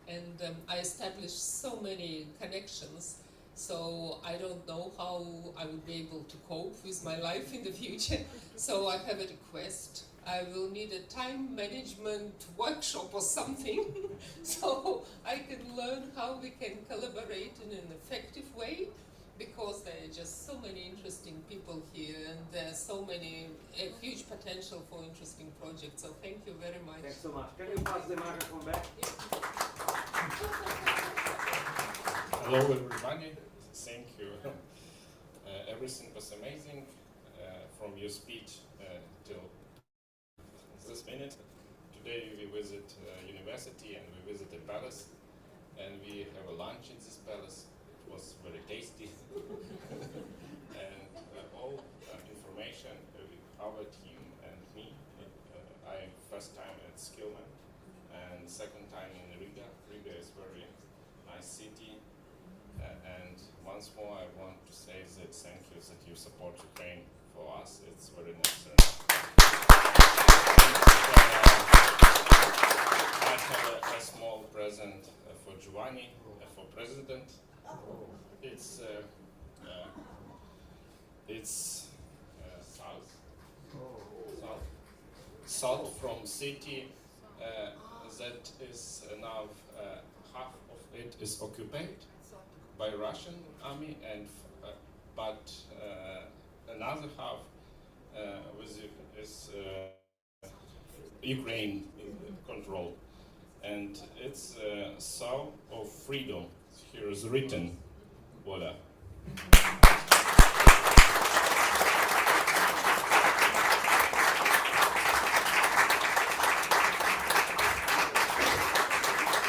and I established so many connections, so I don't know how I would be able to cope with my life in the future. So I have a request. I will need a time management workshop or something so I can learn how we can collaborate in an effective way, because there are just so many interesting people here, and there's so many, a huge potential for interesting projects. So thank you very much. Thanks so much. Can you pass the microphone back? Hello everybody, thank you. Everything was amazing from your speech till this minute. Today we visit university and we visit the palace, and we have a lunch in this palace. It was very tasty. And all information with our team and me. I'm first time at Skillman and second time in Riga. Riga is very nice city. And once more I want to say that thank you that you support Ukraine. For us it's very necessary. I have a small present for Giovanni, for President. It's salt from city that is now half of it is occupied by Russian army, and but another half is Ukraine control, and it's soul of freedom. Here is written, voila.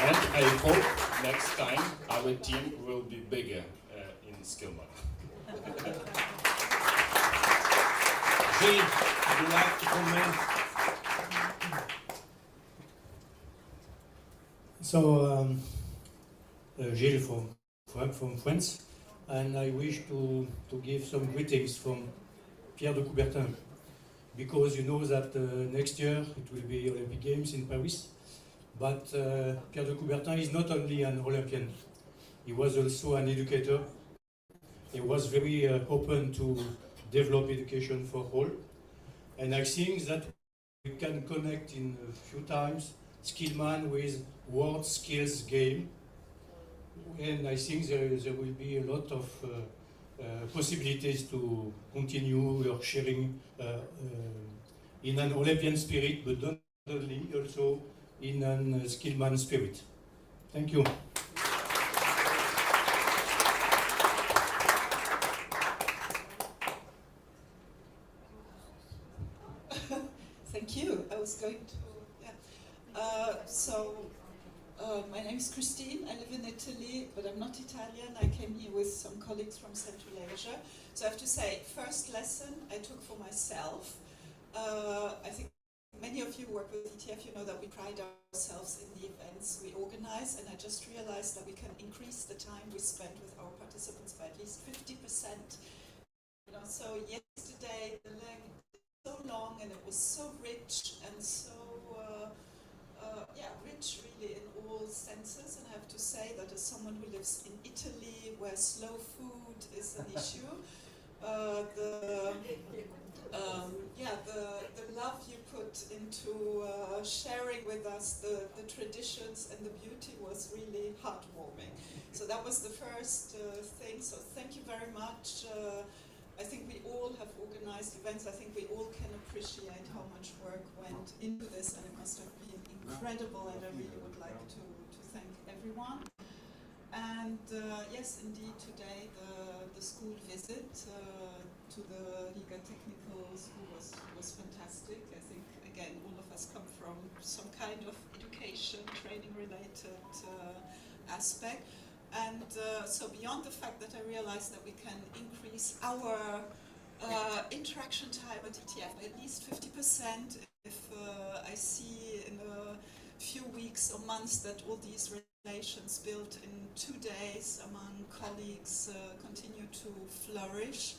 And I hope next time our team will be bigger in Skillman. Jay, would you like to comment? So, Gilles from France, and I wish to give some greetings from Pierre de Coubertin, because you know that next year it will be Olympic Games in Paris, but Pierre de Coubertin is not only an Olympian, he was also an educator. He was very open to develop education for all, and I think that we can connect in a few times Skillman with World Skills Game, and I think there will be a lot of possibilities to continue your sharing in an Olympian spirit, but not only, also in an Skillman spirit. Thank you. Thank you. I was going to, yeah. My name is Christine. I live in Italy, but I'm not Italian. I came here with some colleagues from Central Asia. So I have to say, first lesson I took for myself. I think many of you who work with ETF, you know that we pride ourselves in the events we organize, and I just realized that we can increase the time we spend with our participants by at least 50%. You know, so yesterday the leg was so long and it was so rich and so rich really in all senses. And I have to say that as someone who lives in Italy, where slow food is an issue, the love you put into sharing with us the traditions and the beauty was really heartwarming. So that was the first thing. So thank you very much. I think we all have organized events. I think we all can appreciate how much work went into this, and it must have been incredible, and I really would like to thank everyone. And yes, indeed, today the school visit to the Riga Technical School was fantastic. I think, again, all of us come from some kind of education, training-related aspect. And so beyond the fact that I realized that we can increase our interaction time at ETF by at least 50% if I see in a few weeks or months that all these relations built in 2 days among colleagues continue to flourish,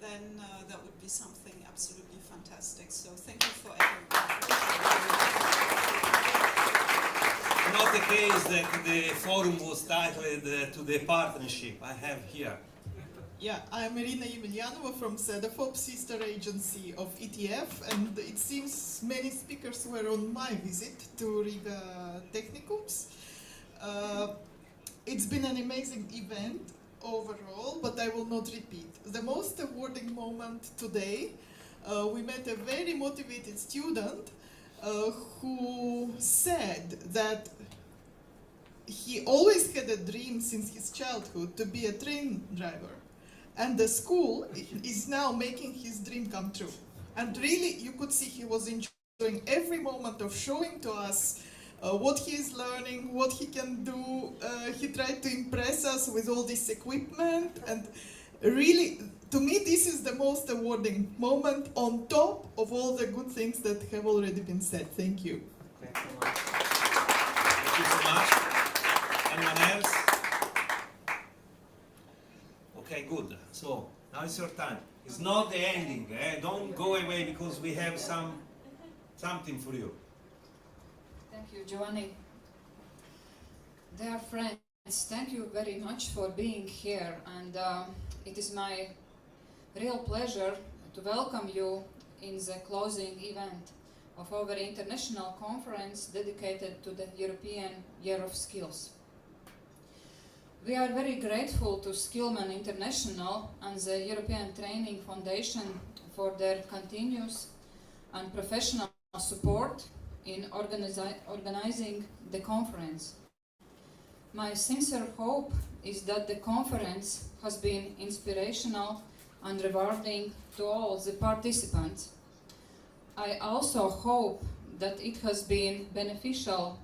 then that would be something absolutely fantastic. So thank you for Not the case that the forum was titled to the partnership. I have here. Yeah, I'm Irina Emelianova from CEDEFOP, sister agency of ETF, and it seems many speakers were on my visit to Riga Technicums. It's been an amazing event overall, but I will not repeat. The most rewarding moment today, we met a very motivated student who said that he always had a dream since his childhood to be a train driver. And the school is now making his dream come true. And really, you could see he was enjoying every moment of showing to us what he is learning, what he can do. He tried to impress us with all this equipment. And really, to me, this is the most rewarding moment on top of all the good things that have already been said. Thank you. Thank you so much. Thank you so much. Anyone else? Okay, good. So now it's your time. It's not the ending. Don't go away because we have something for you. Thank you, Giovanni. Dear friends, thank you very much for being here, and it is my real pleasure to welcome you in the closing event of our international conference dedicated to the European Year of Skills. We are very grateful to Skillman International and the European Training Foundation for their continuous and professional support in organizing the conference. My sincere hope is that the conference has been inspirational and rewarding to all the participants. I also hope that it has been beneficial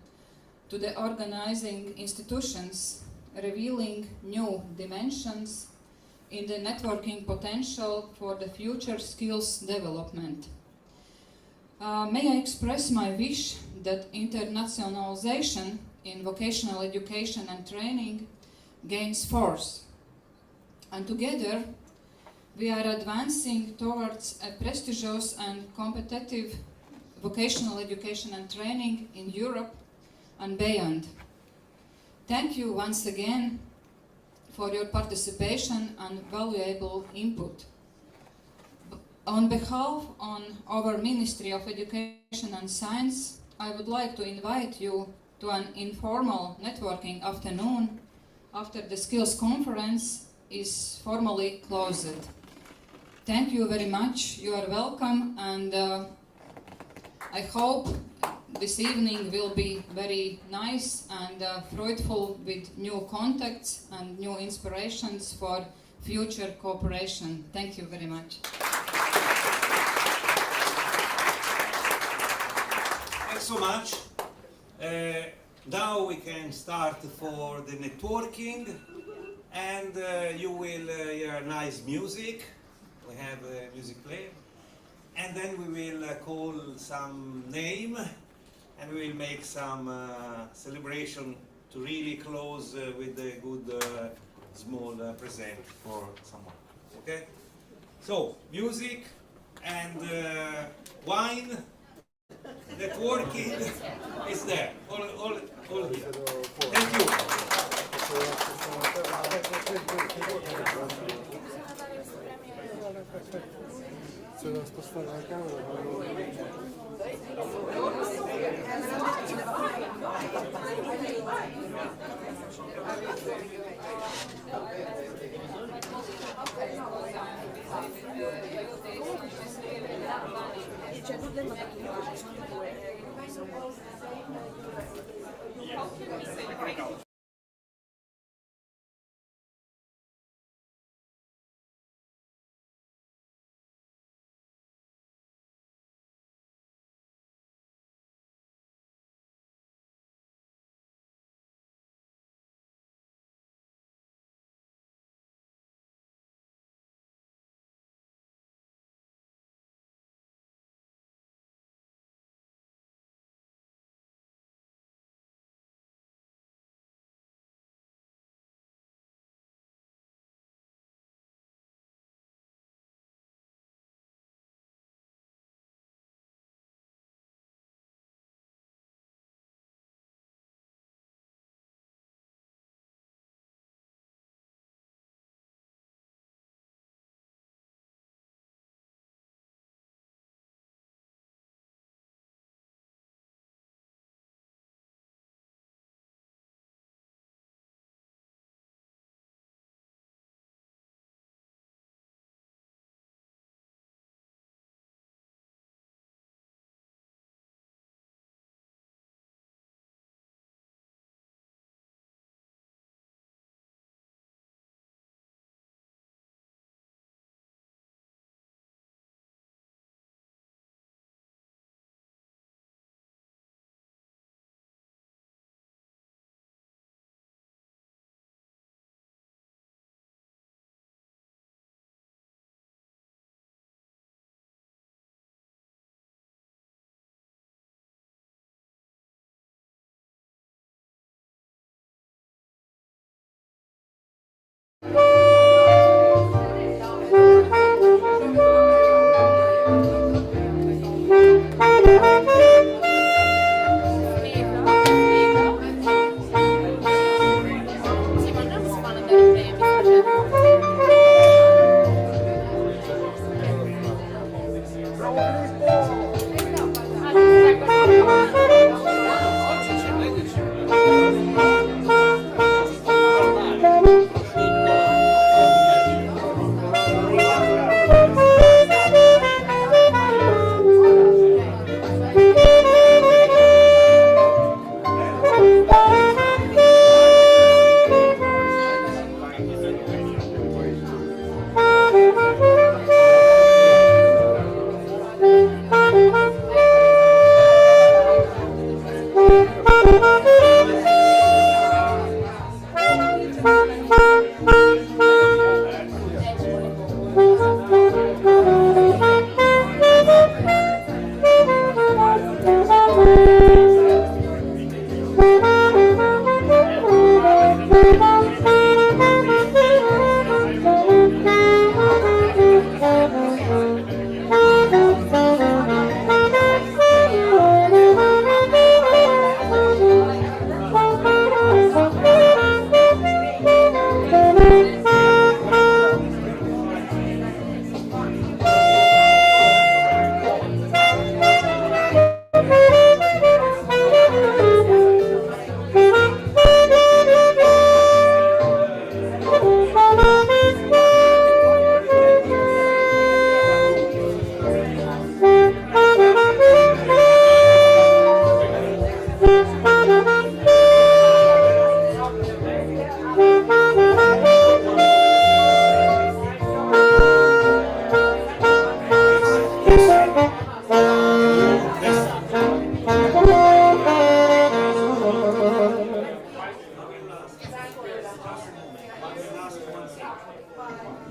to the organizing institutions, revealing new dimensions in the networking potential for the future skills development. May I express my wish that internationalization in vocational education and training gains force, and together we are advancing towards a prestigious and competitive vocational education and training in Europe and beyond. Thank you once again for your participation and valuable input. On behalf of our Ministry of Education and Science, I would like to invite you to an informal networking afternoon after the Skills Conference is formally closed. Thank you very much. You are welcome, and I hope this evening will be very nice and fruitful with new contacts and new inspirations for future cooperation. Thank you very much. so much. Now we can start for the networking, and you will hear nice music. We have a music player, and then we will call some name, and we will make some celebration to really close with a good small present for someone. Okay? So, music and wine, networking is there. All here. Thank you.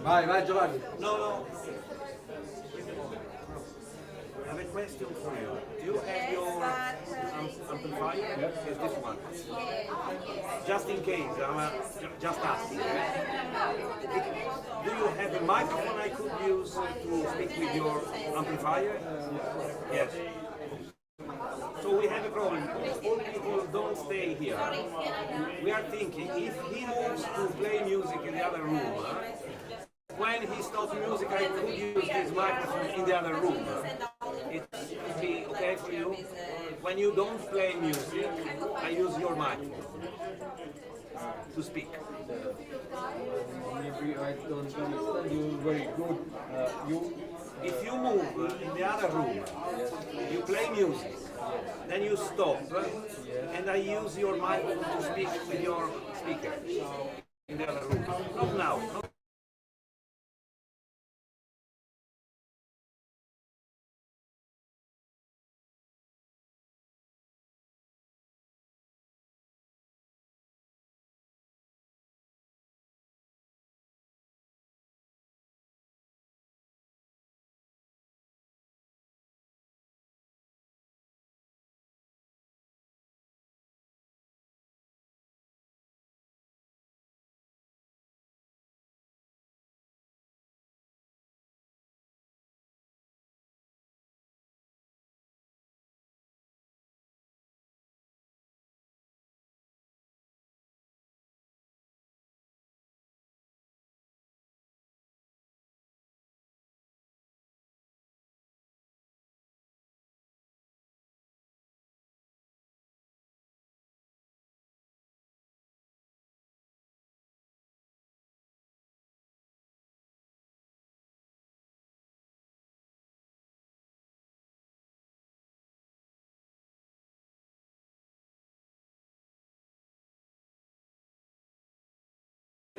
Vai, vai Giovanni. No. I have a question for you. Do you have your amplifier? Yes, this one. Just in case, I'm just asking. Do you have a microphone I could use to speak with your amplifier? Yes. So we have a problem. All people don't stay here. We are thinking, if he moves to play music in the other room, when he stops music, I could use this microphone in the other room. It would be okay for you? When you don't play music, I use your microphone to speak. Maybe I don't understand you very good. If you move in the other room, you play music, then you stop, and I use your microphone to speak with your speaker in the other room. Not now.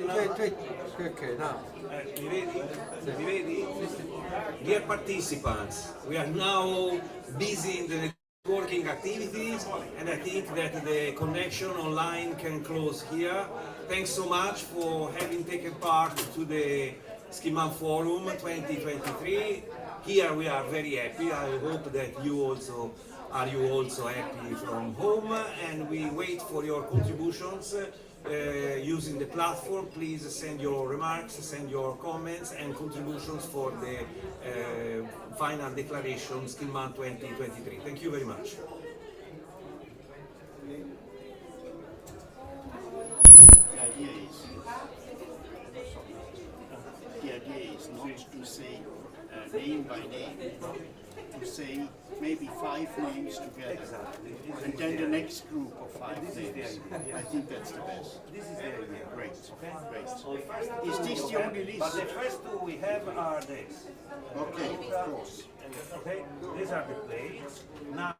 Mi vedi? Dear participants, we are now busy in the networking activities, and I think that the connection online can close here. Thanks so much for having taken part to the Skillman Forum 2023. Here we are very happy. I hope that you also are happy from home, and we wait for your contributions. Using the platform, please send your remarks, send your comments and contributions for the final declaration Skillman 2023. Thank you very much. The idea is not to say name by name, to say maybe 5 names together, and then the next group of 5 names. I think that's the best. This is the idea. Great, great. Is this the only list? But the first two we have are this. Okay, of course. Okay, these are the plays. Now